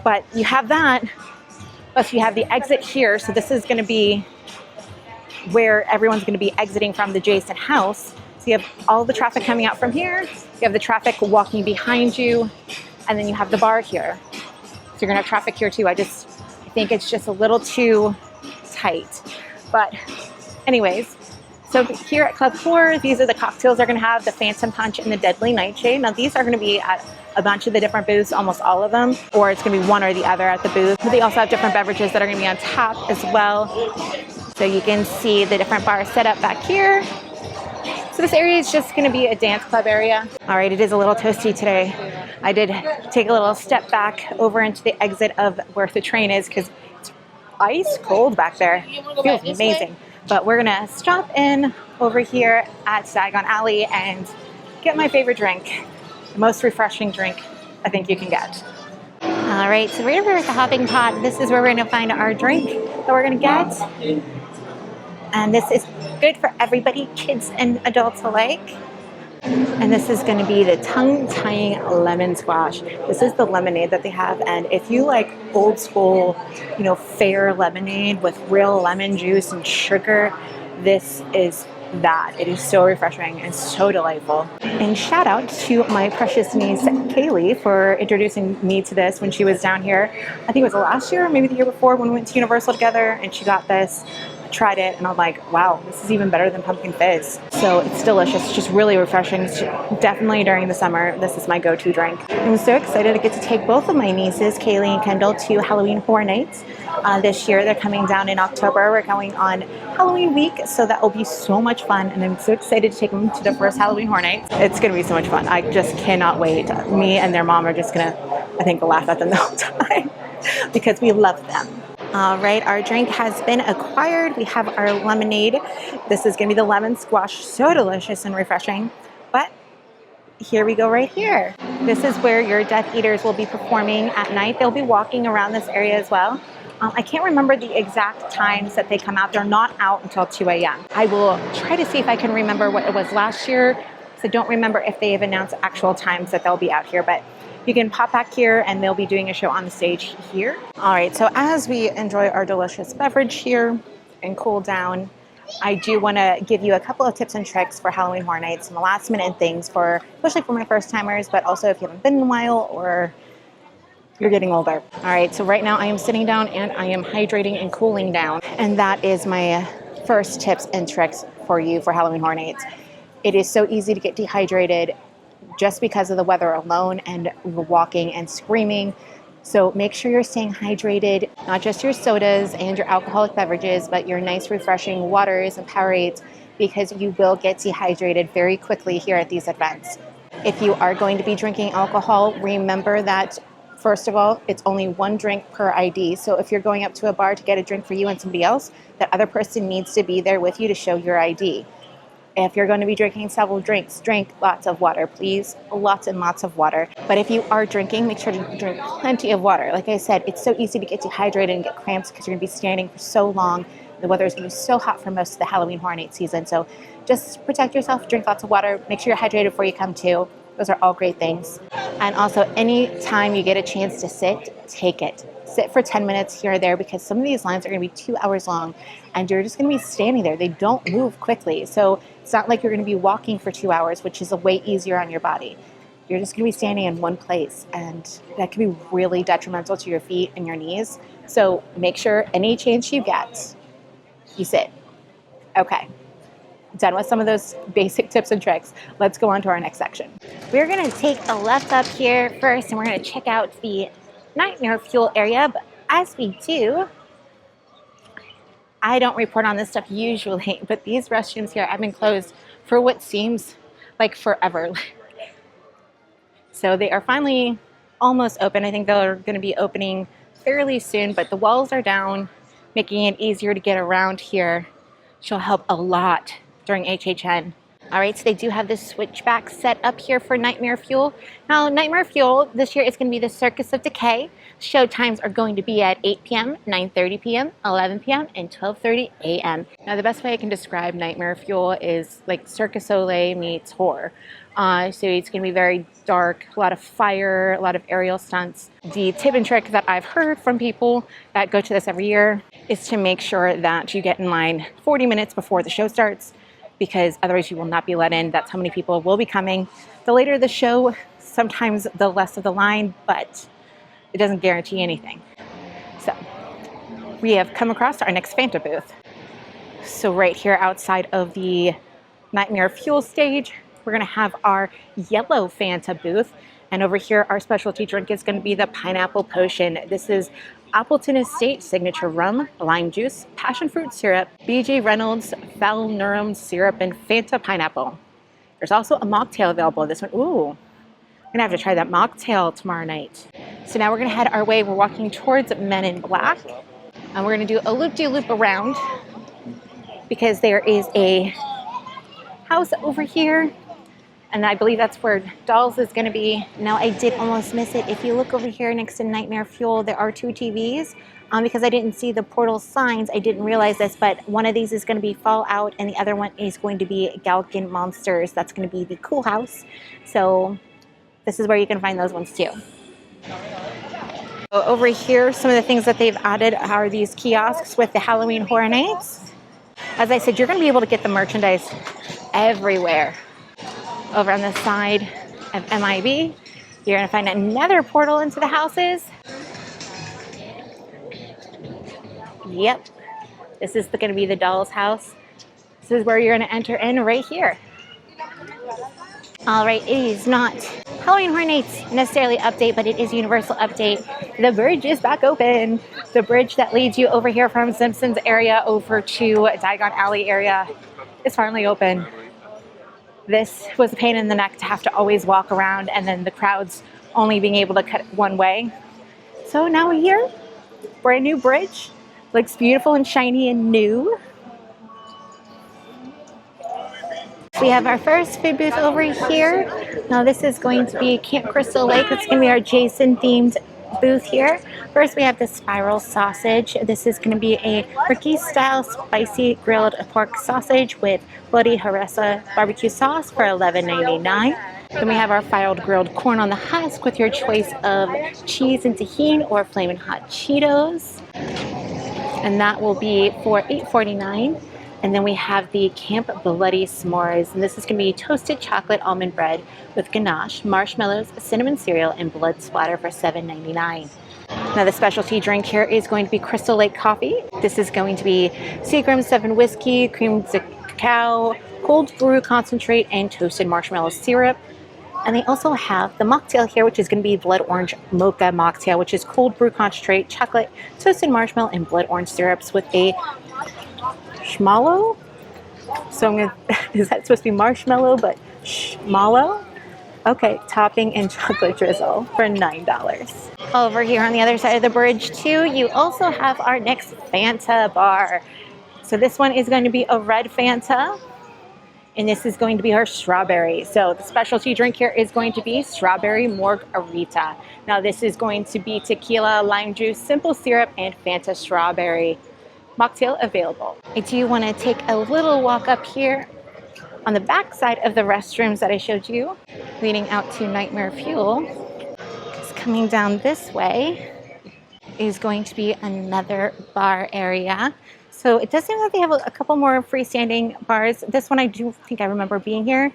S1: But you have that. Plus you have the exit here. So this is going to be where everyone's going to be exiting from the Jason house. So you have all the traffic coming out from here. You have the traffic walking behind you. And then you have the bar here. So you're going to have traffic here too. I think it's just a little too tight. But anyways, So here at Club 4, these are the cocktails they're going to have, the Phantom Punch and the Deadly Nightshade. Now these are going to be at a bunch of the different booths, almost all of them, or it's going to be one or the other at the booth. But they also have different beverages that are going to be on tap as well. So you can see the different bars set up back here. So this area is just going to be a dance club area. All right, it is a little toasty today. I did take a little step back over into the exit of where the train is because it's ice cold back there. It feels amazing. But we're gonna stop in over here at Saigon Alley and get my favorite drink, the most refreshing drink I think you can get. All right, so right over at the Hopping Pot, this is where we're gonna find our drink that we're gonna get. And this is good for everybody, kids and adults alike. And this is going to be the tongue-tying lemon squash. This is the lemonade that they have, and if you like old school, fair lemonade with real lemon juice and sugar, this is that. It is so refreshing and so delightful. And shout out to my precious niece Kaylee for introducing me to this when she was down here. I think it was last year, maybe the year before, when we went to Universal together, and she got this. Tried it and I'm like, wow, this is even better than pumpkin fizz. So it's delicious. It's just really refreshing. Definitely during the summer, this is my go-to drink. I'm so excited to get to take both of my nieces, Kaylee and Kendall, to Halloween Horror Nights this year. They're coming down in October. We're going on Halloween week, so that will be so much fun, and I'm so excited to take them to the first Halloween Horror Nights. It's going to be so much fun. I just cannot wait. Me and their mom are just going to, I think, laugh at them the whole time because we love them. All right, our drink has been acquired. We have our lemonade. This is going to be the lemon squash, so delicious and refreshing. But here we go right here. This is where your Death Eaters will be performing at night. They'll be walking around this area as well. I can't remember the exact times that they come out. They're not out until 2 a.m. I will try to see if I can remember what it was last year. So don't remember if they have announced actual times that they'll be out here, but you can pop back here and they'll be doing a show on the stage here. All right, so as we enjoy our delicious beverage here and cool down, I do want to give you a couple of tips and tricks for Halloween Horror Nights, some last minute things especially for my first timers, but also if you haven't been in a while or you're getting older. All right, so right now I am sitting down and I am hydrating and cooling down. And that is my first tips and tricks for you for Halloween Horror Nights. It is so easy to get dehydrated just because of the weather alone and walking and screaming. So make sure you're staying hydrated, not just your sodas and your alcoholic beverages, but your nice refreshing waters and Powerades, because you will get dehydrated very quickly here at these events. If you are going to be drinking alcohol, remember that first of all, it's only one drink per ID. So if you're going up to a bar to get a drink for you and somebody else, that other person needs to be there with you to show your ID. If you're going to be drinking several drinks, drink lots of water, please. Lots and lots of water. But if you are drinking, make sure to drink plenty of water. Like I said, it's so easy to get dehydrated and get cramps because you're going to be standing for so long. The weather is going to be so hot for most of the Halloween Horror Night season. So just protect yourself, drink lots of water, make sure you're hydrated before you come to. Those are all great things. And also, any time you get a chance to sit, take it. Sit for 10 minutes here or there because some of these lines are going to be 2 hours long and you're just going to be standing there. They don't move quickly. So it's not like you're going to be walking for 2 hours, which is way easier on your body. You're just going to be standing in one place, and that can be really detrimental to your feet and your knees. So make sure any chance you get, you sit. Okay. Done with some of those basic tips and tricks. Let's go on to our next section. We're going to take a left up here first, and we're going to check out the Nightmare Fuel area. But as we do, I don't report on this stuff usually, but these restrooms here have been closed for what seems like forever. So they are finally almost open. I think they're going to be opening fairly soon, but the walls are down, making it easier to get around here, which will help a lot during HHN. All right, so they do have this switchback set up here for Nightmare Fuel. Now, Nightmare Fuel this year is going to be the Circus of Decay. Show times are going to be at 8 p.m., 9:30 p.m., 11 p.m., and 12:30 a.m. Now, the best way I can describe Nightmare Fuel is like Circus Soleil meets horror. So it's going to be very dark, a lot of fire, a lot of aerial stunts. The tip and trick that I've heard from people that go to this every year is to make sure that you get in line 40 minutes before the show starts, because otherwise you will not be let in. That's how many people will be coming. The later the show, sometimes the less of the line, but it doesn't guarantee anything. So we have come across our next Fanta booth. So right here outside of the Nightmare Fuel stage, we're gonna have our yellow Fanta booth. And over here, our specialty drink is gonna be the pineapple potion. This is Appleton Estate Signature Rum, Lime Juice, Passion Fruit Syrup, BJ Reynolds, Valnurum Syrup, and Fanta Pineapple. There's also a mocktail available. This one, ooh, I'm gonna have to try that mocktail tomorrow night. So now we're gonna head our way. We're walking towards Men in Black. And we're gonna do a loop-de-loop around because there is a house over here. And I believe that's where Dolls is going to be. Now, I did almost miss it. If you look over here next to Nightmare Fuel, there are 2 TVs. Because I didn't see the portal signs, I didn't realize this, but one of these is going to be Fallout, and the other one is going to be Galkin Monsters. That's going to be the Cool House. So this is where you can find those ones too. So over here, some of the things that they've added are these kiosks with the Halloween Horror Nights. As I said, you're going to be able to get the merchandise everywhere. Over on the side of MIB, you're going to find another portal into the houses. Yep, this is going to be the Doll's house. This is where you're going to enter in right here. All right, it is not Halloween Horror Nights necessarily update, but it is Universal update. The bridge is back open. The bridge that leads you over here from Simpsons area over to Diagon Alley area is finally open. This was a pain in the neck to have to always walk around, and then the crowds only being able to cut one way. So now we're here, brand new bridge, looks beautiful and shiny and new. We have our first food booth over here. Now this is going to be Camp Crystal Lake. It's going to be our Jason themed booth here. First we have the spiral sausage. This is going to be a Ricky style spicy grilled pork sausage with bloody harissa barbecue sauce for $11.99. Then we have our filed grilled corn on the husk with your choice of cheese and tahini or flaming hot Cheetos. And that will be for $8.49. And then we have the Camp Bloody S'mores. And this is going to be toasted chocolate almond bread with ganache, marshmallows, cinnamon cereal, and blood splatter for $7.99. Now the specialty drink here is going to be Crystal Lake Coffee. This is going to be Seagram 7 whiskey, cream cacao, cold brew concentrate, and toasted marshmallow syrup. And they also have the mocktail here, which is going to be blood orange mocha mocktail, which is cold brew concentrate, chocolate, toasted marshmallow, and blood orange syrups with a schmallow. So I'm gonna, is that supposed to be marshmallow, but schmallow? Okay, topping and chocolate drizzle for $9. Over here on the other side of the bridge too, you also have our next Fanta bar. So this one is going to be a red Fanta, and this is going to be our strawberry. So the specialty drink here is going to be strawberry margarita. Now this is going to be tequila, lime juice, simple syrup, and Fanta strawberry. Mocktail available. I do want to take a little walk up here on the back side of the restrooms that I showed you, leading out to Nightmare Fuel. Just coming down this way is going to be another bar area. So it does seem like they have a couple more freestanding bars. This one I do think I remember being here,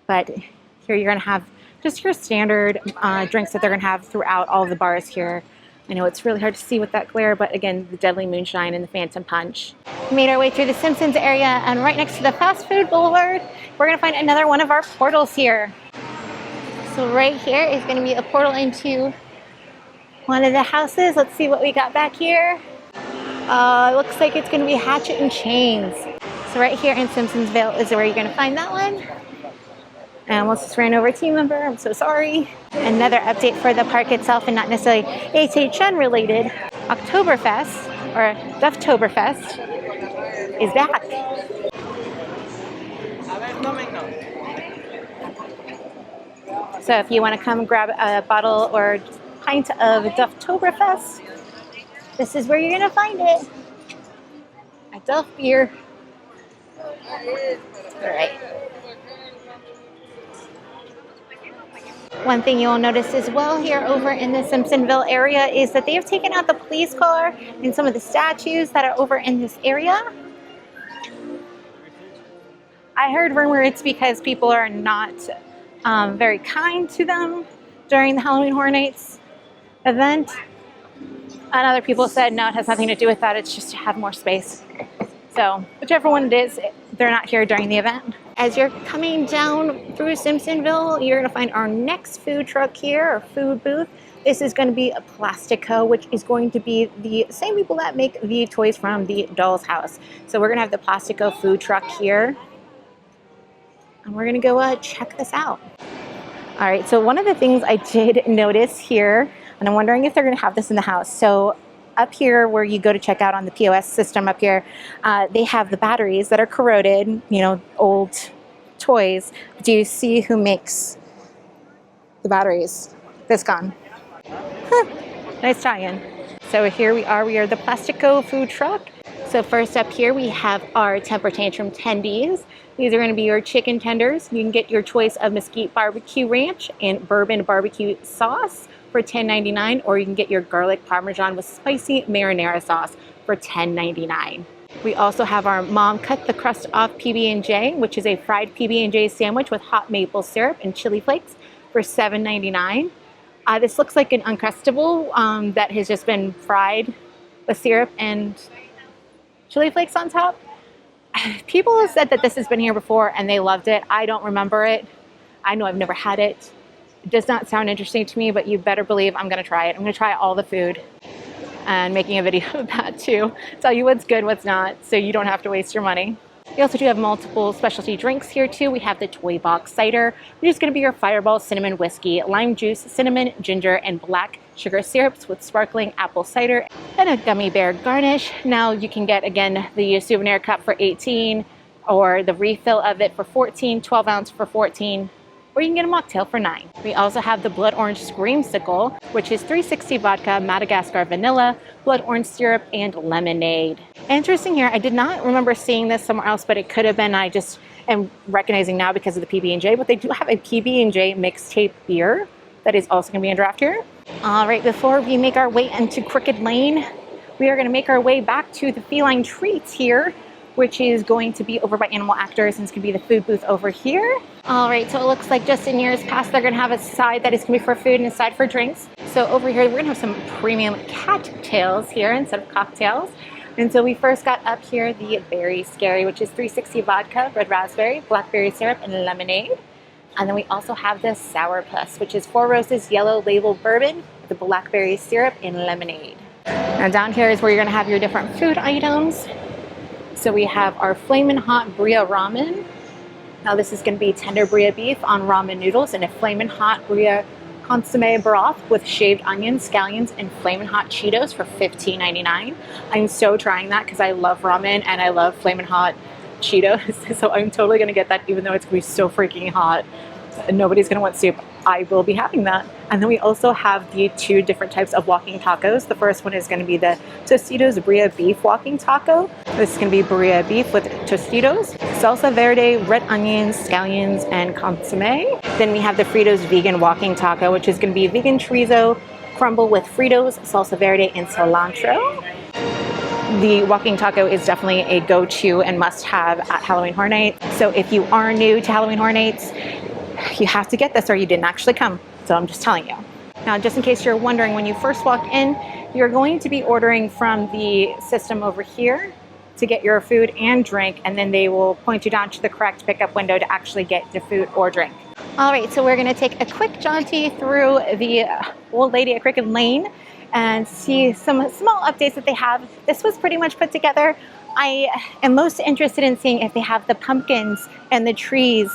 S1: but here you're going to have just your standard drinks that they're going to have throughout all of the bars here. I know it's really hard to see with that glare, but again, the Deadly Moonshine and the Phantom Punch. We made our way through the Simpsons area, and right next to the Fast Food Boulevard, we're going to find another one of our portals here. So right here is going to be a portal into one of the houses. Let's see what we got back here. It looks like it's going to be Hatchet and Chains. So right here in Simpsonsville is where you're going to find that one. And almost just ran over a team member. I'm so sorry. Another update for the park itself, and not necessarily HHN related. Oktoberfest, or Dufftoberfest, is back. So if you want to come grab a bottle or pint of Dufftoberfest, this is where you're going to find it. A Duff beer. All right. One thing you'll notice as well here over in the Simpsonville area is that they have taken out the police car and some of the statues that are over in this area. I heard rumor it's because people are not very kind to them during the Halloween Horror Nights event. And other people said, no, it has nothing to do with that. It's just to have more space. So whichever one it is, they're not here during the event. As you're coming down through Simpsonville, you're gonna find our next food truck here, or food booth. This is gonna be a Plastico, which is going to be the same people that make the toys from the Doll's House. So we're gonna have the Plastico food truck here. And we're gonna go check this out. All right, so one of the things I did notice here, and I'm wondering if they're gonna have this in the house. So up here where you go to check out on the POS system up here, they have the batteries that are corroded, you know, old toys. Do you see who makes the batteries? Viscon. Huh. Nice tie-in. So here we are the Plastico food truck. So first up here we have our Temper Tantrum tendies. These are going to be your chicken tenders. You can get your choice of mesquite barbecue ranch and bourbon barbecue sauce for $10.99, or you can get your garlic parmesan with spicy marinara sauce for $10.99. We also have our Mom Cut the Crust Off PB&J, which is a fried PB&J sandwich with hot maple syrup and chili flakes for $7.99. This looks like an Uncrustable that has just been fried with syrup and chili flakes on top. People have said that this has been here before and they loved it. I don't remember it. I know I've never had it. It does not sound interesting to me, but you better believe I'm gonna try it. I'm gonna try all the food and making a video of that too. Tell you what's good, what's not, so you don't have to waste your money. We also do have multiple specialty drinks here too. We have the Toy Box Cider, which is gonna be your Fireball Cinnamon Whiskey, lime juice, cinnamon, ginger, and black sugar syrups with sparkling apple cider and a gummy bear garnish. Now you can get, again, the souvenir cup for $18, or the refill of it for $14, 12 ounce for $14, or you can get a mocktail for $9. We also have the Blood Orange Screamsicle, which is 360 vodka, Madagascar vanilla, blood orange syrup, and lemonade. Interesting here, I did not remember seeing this somewhere else, but it could have been. I just am recognizing now because of the PB&J, but they do have a PB&J mixtape beer that is also going to be in draft here. All right, before we make our way into Crooked Lane, we are going to make our way back to the Feline Treats here, which is going to be over by Animal Actors, and it's going to be the food booth over here. All right, so it looks like just in years past, they're going to have a side that is going to be for food and a side for drinks. So over here, we're going to have some premium cattails here instead of cocktails. And so we first got up here the Berry Scary, which is 360 vodka, red raspberry, blackberry syrup, and lemonade. And then we also have the Sourpuss, which is 4 Roses Yellow Label Bourbon, the blackberry syrup, and lemonade. Now down here is where you're going to have your different food items. So we have our Flamin' Hot Bria Ramen. Now this is going to be tender Bria beef on ramen noodles and a Flamin' Hot Bria consomme broth with shaved onions, scallions, and Flamin' Hot Cheetos for $15.99. I'm so trying that because I love ramen and I love Flamin' Hot Cheetos. So I'm totally going to get that, even though it's going to be so freaking hot. Nobody's going to want soup. I will be having that. And then we also have the 2 different types of walking tacos. The first one is going to be the Tostitos Bria Beef Walking Taco. This is going to be Bria Beef with Tostitos, salsa verde, red onions, scallions, and consomme. Then we have the Fritos Vegan Walking Taco, which is going to be vegan chorizo crumble with Fritos, salsa verde, and cilantro. The walking taco is definitely a go-to and must-have at Halloween Horror Nights. So if you are new to Halloween Horror Nights, you have to get this or you didn't actually come. So I'm just telling you. Now, just in case you're wondering, when you first walk in, you're going to be ordering from the system over here to get your food and drink, and then they will point you down to the correct pickup window to actually get the food or drink. All right, so we're going to take a quick jaunty through the Old Lady at Crooked Lane and see some small updates that they have. This was pretty much put together. I am most interested in seeing if they have the pumpkins and the trees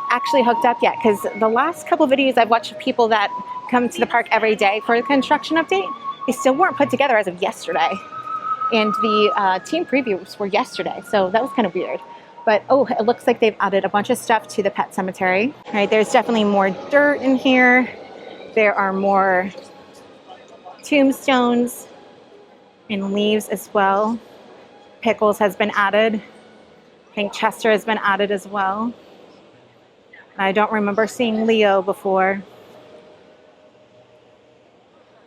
S1: actually hooked up yet, because the last couple of videos I've watched of people that come to the park every day for the construction update, they still weren't put together as of yesterday. And the team previews were yesterday, so that was kind of weird. But oh, it looks like they've added a bunch of stuff to the pet cemetery. All right, there's definitely more dirt in here. There are more tombstones and leaves as well. Pickles has been added. I think Chester has been added as well. I don't remember seeing Leo before.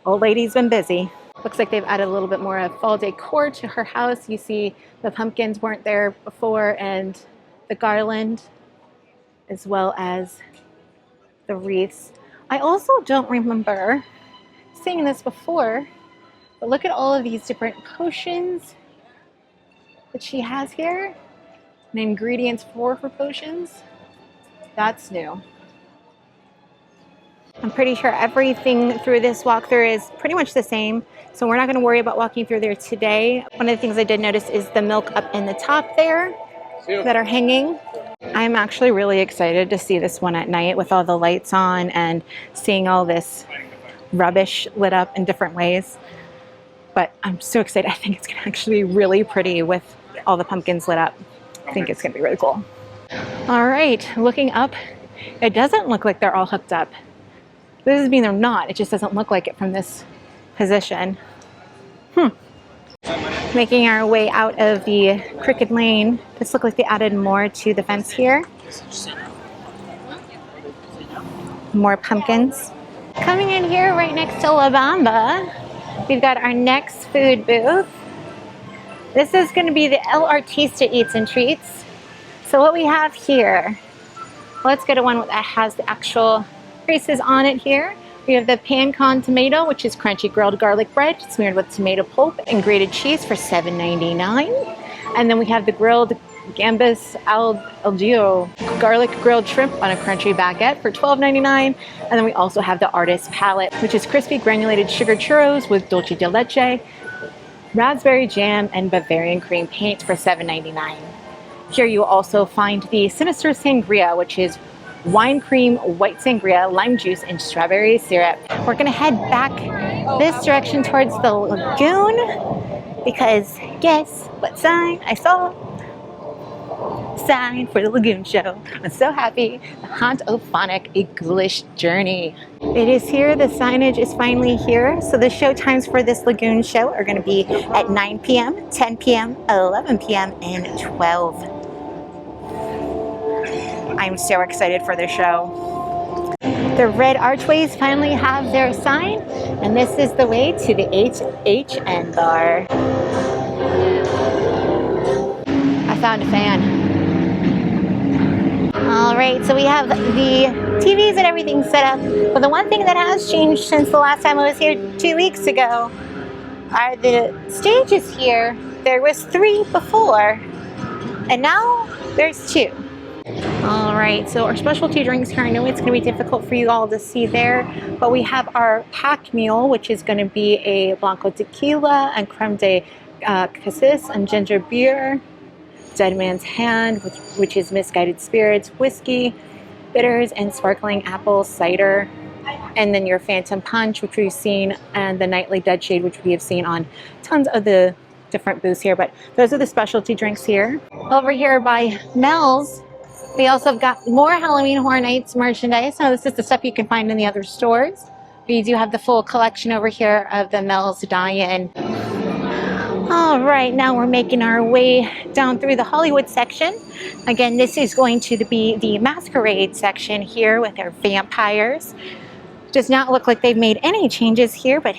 S1: Old lady's been busy. Looks like they've added a little bit more of fall decor to her house. You see the pumpkins weren't there before, and the garland, as well as the wreaths. I also don't remember seeing this before, but look at all of these different potions that she has here. And ingredients for her potions. That's new. I'm pretty sure everything through this walkthrough is pretty much the same, so we're not going to worry about walking through there today. One of the things I did notice is the milk up in the top there that are hanging. I'm actually really excited to see this one at night with all the lights on and seeing all this rubbish lit up in different ways. But I'm so excited. I think it's going to actually be really pretty with all the pumpkins lit up. I think it's going to be really cool. All right, looking up, it doesn't look like they're all hooked up. This doesn't mean they're not. It just doesn't look like it from this position. Making our way out of the crooked lane. This looks like they added more to the fence here. More pumpkins. Coming in here right next to La Bamba, we've got our next food booth. This is going to be the El Artista Eats and Treats. So what we have here, let's go to one that has the actual creases on it here. We have the pan con tomato, which is crunchy grilled garlic bread smeared with tomato pulp and grated cheese for $7.99. And then we have the grilled gambas al ajillo garlic grilled shrimp on a crunchy baguette for $12.99. And then we also have the artist palette, which is crispy granulated sugar churros with dulce de leche, raspberry jam, and Bavarian cream paint for $7.99. Here you will also find the Sinister Sangria, which is wine cream, white sangria, lime juice, and strawberry syrup. We're gonna head back this direction towards the lagoon because guess what sign I saw? Sign for the Lagoon Show. I'm so happy. The Haunt-O-Phonic, a ghoulish journey. It is here. The signage is finally here. So the show times for this Lagoon Show are going to be at 9 p.m., 10 p.m., 11 p.m., and 12. I'm so excited for the show. The red archways finally have their sign, and this is the way to the HHN bar. I found a fan. All right, so we have the TVs and everything set up, but the one thing that has changed since the last time I was here 2 weeks ago are the stages here. There was 3 before, and now there's 2. All right, so our specialty drinks here, I know it's going to be difficult for you all to see there, but we have our pack meal, which is going to be a Blanco tequila and creme de cassis and ginger beer, Dead Man's Hand, which is misguided spirits, whiskey, bitters, and sparkling apple cider, and then your Phantom Punch, which we've seen, and the Nightly Dead Shade, which we have seen on tons of the different booths here, but those are the specialty drinks here. Over here by Mel's, we also have got more Halloween Horror Nights merchandise. Now this is the stuff you can find in the other stores. We do have the full collection over here of the Mel's die-in. All right, now we're making our way down through the Hollywood section. Again, this is going to be the Masquerade section here with our vampires. Does not look like they've made any changes here, but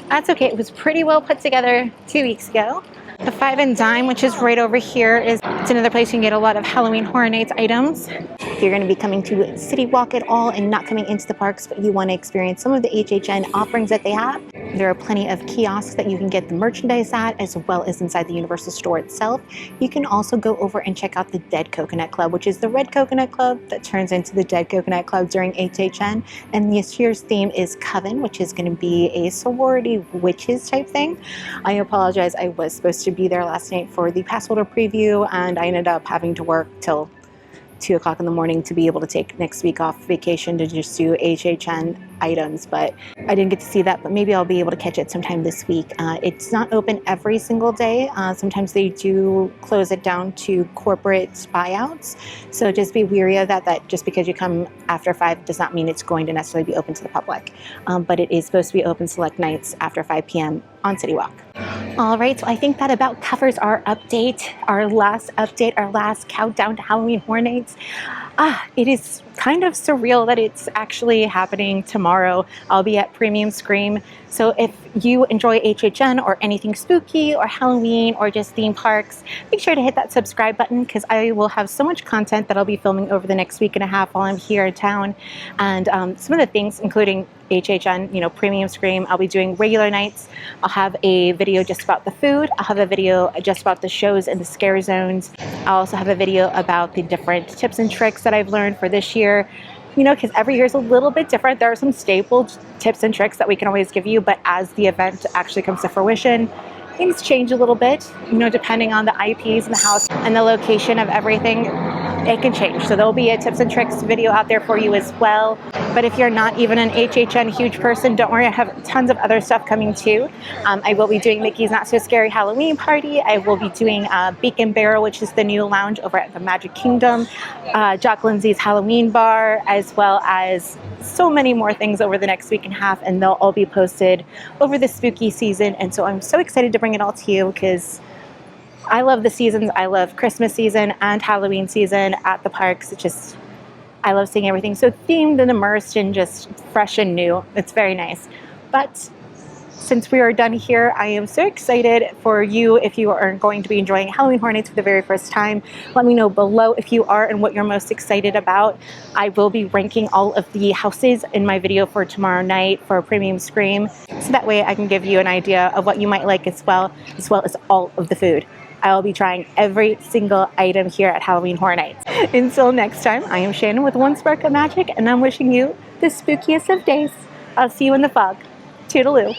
S1: that's okay. It was pretty well put together 2 weeks ago. The Five and Dime, which is right over here, it's another place you can get a lot of Halloween Horror Nights items. If you're going to be coming to City Walk at all and not coming into the parks, but you want to experience some of the HHN offerings that they have, there are plenty of kiosks that you can get the merchandise at, as well as inside the Universal store itself. You can also go over and check out the Dead Coconut Club, which is the Red Coconut Club that turns into the Dead Coconut Club during HHN. And this year's theme is Coven, which is going to be a sorority witches type thing. I apologize, I was supposed to be there last night for the pass holder preview, and I ended up having to work till 2 o'clock in the morning to be able to take next week off vacation to just do HHN items, but I didn't get to see that, but maybe I'll be able to catch it sometime this week. It's not open every single day. Sometimes they do close it down to corporate buyouts, so just be wary of that just because you come after 5 does not mean it's going to necessarily be open to the public, but it is supposed to be open select nights after 5 p.m. on City Walk. All right, so I think that about covers our update, our last countdown to Halloween Horror Nights. It is kind of surreal that it's actually happening tomorrow. I'll be at Premium Scream. So if you enjoy HHN or anything spooky or Halloween or just theme parks, make sure to hit that subscribe button because I will have so much content that I'll be filming over the next week and a half while I'm here in town. And some of the things, including HHN, premium scream. I'll be doing regular nights. I'll have a video just about the food. I'll have a video just about the shows and the scare zones. I'll also have a video about the different tips and tricks that I've learned for this year. Because every year is a little bit different. There are some staple tips and tricks that we can always give you, but as the event actually comes to fruition, things change a little bit, depending on the IPs in the house and the location of everything. It can change. So there'll be a tips and tricks video out there for you as well. But if you're not even an HHN huge person, don't worry, I have tons of other stuff coming too. I will be doing Mickey's Not So Scary Halloween Party. I will be doing Beak and Barrel, which is the new lounge over at the Magic Kingdom, Jock Lindsay's Halloween Bar, as well as so many more things over the next week and a half, and they'll all be posted over the spooky season. And so I'm so excited to bring it all to you because I love the seasons. I love Christmas season and Halloween season at the parks. I love seeing everything so themed and immersed and just fresh and new. It's very nice. But since we are done here, I am so excited for you if you are going to be enjoying Halloween Horror Nights for the very first time. Let me know below if you are and what you're most excited about. I will be ranking all of the houses in my video for tomorrow night for Premium Scream, so that way I can give you an idea of what you might like as well as all of the food. I will be trying every single item here at Halloween Horror Nights. Until next time, I am Shannon with One Spark of Magic, and I'm wishing you the spookiest of days. I'll see you in the fog. Toodaloo.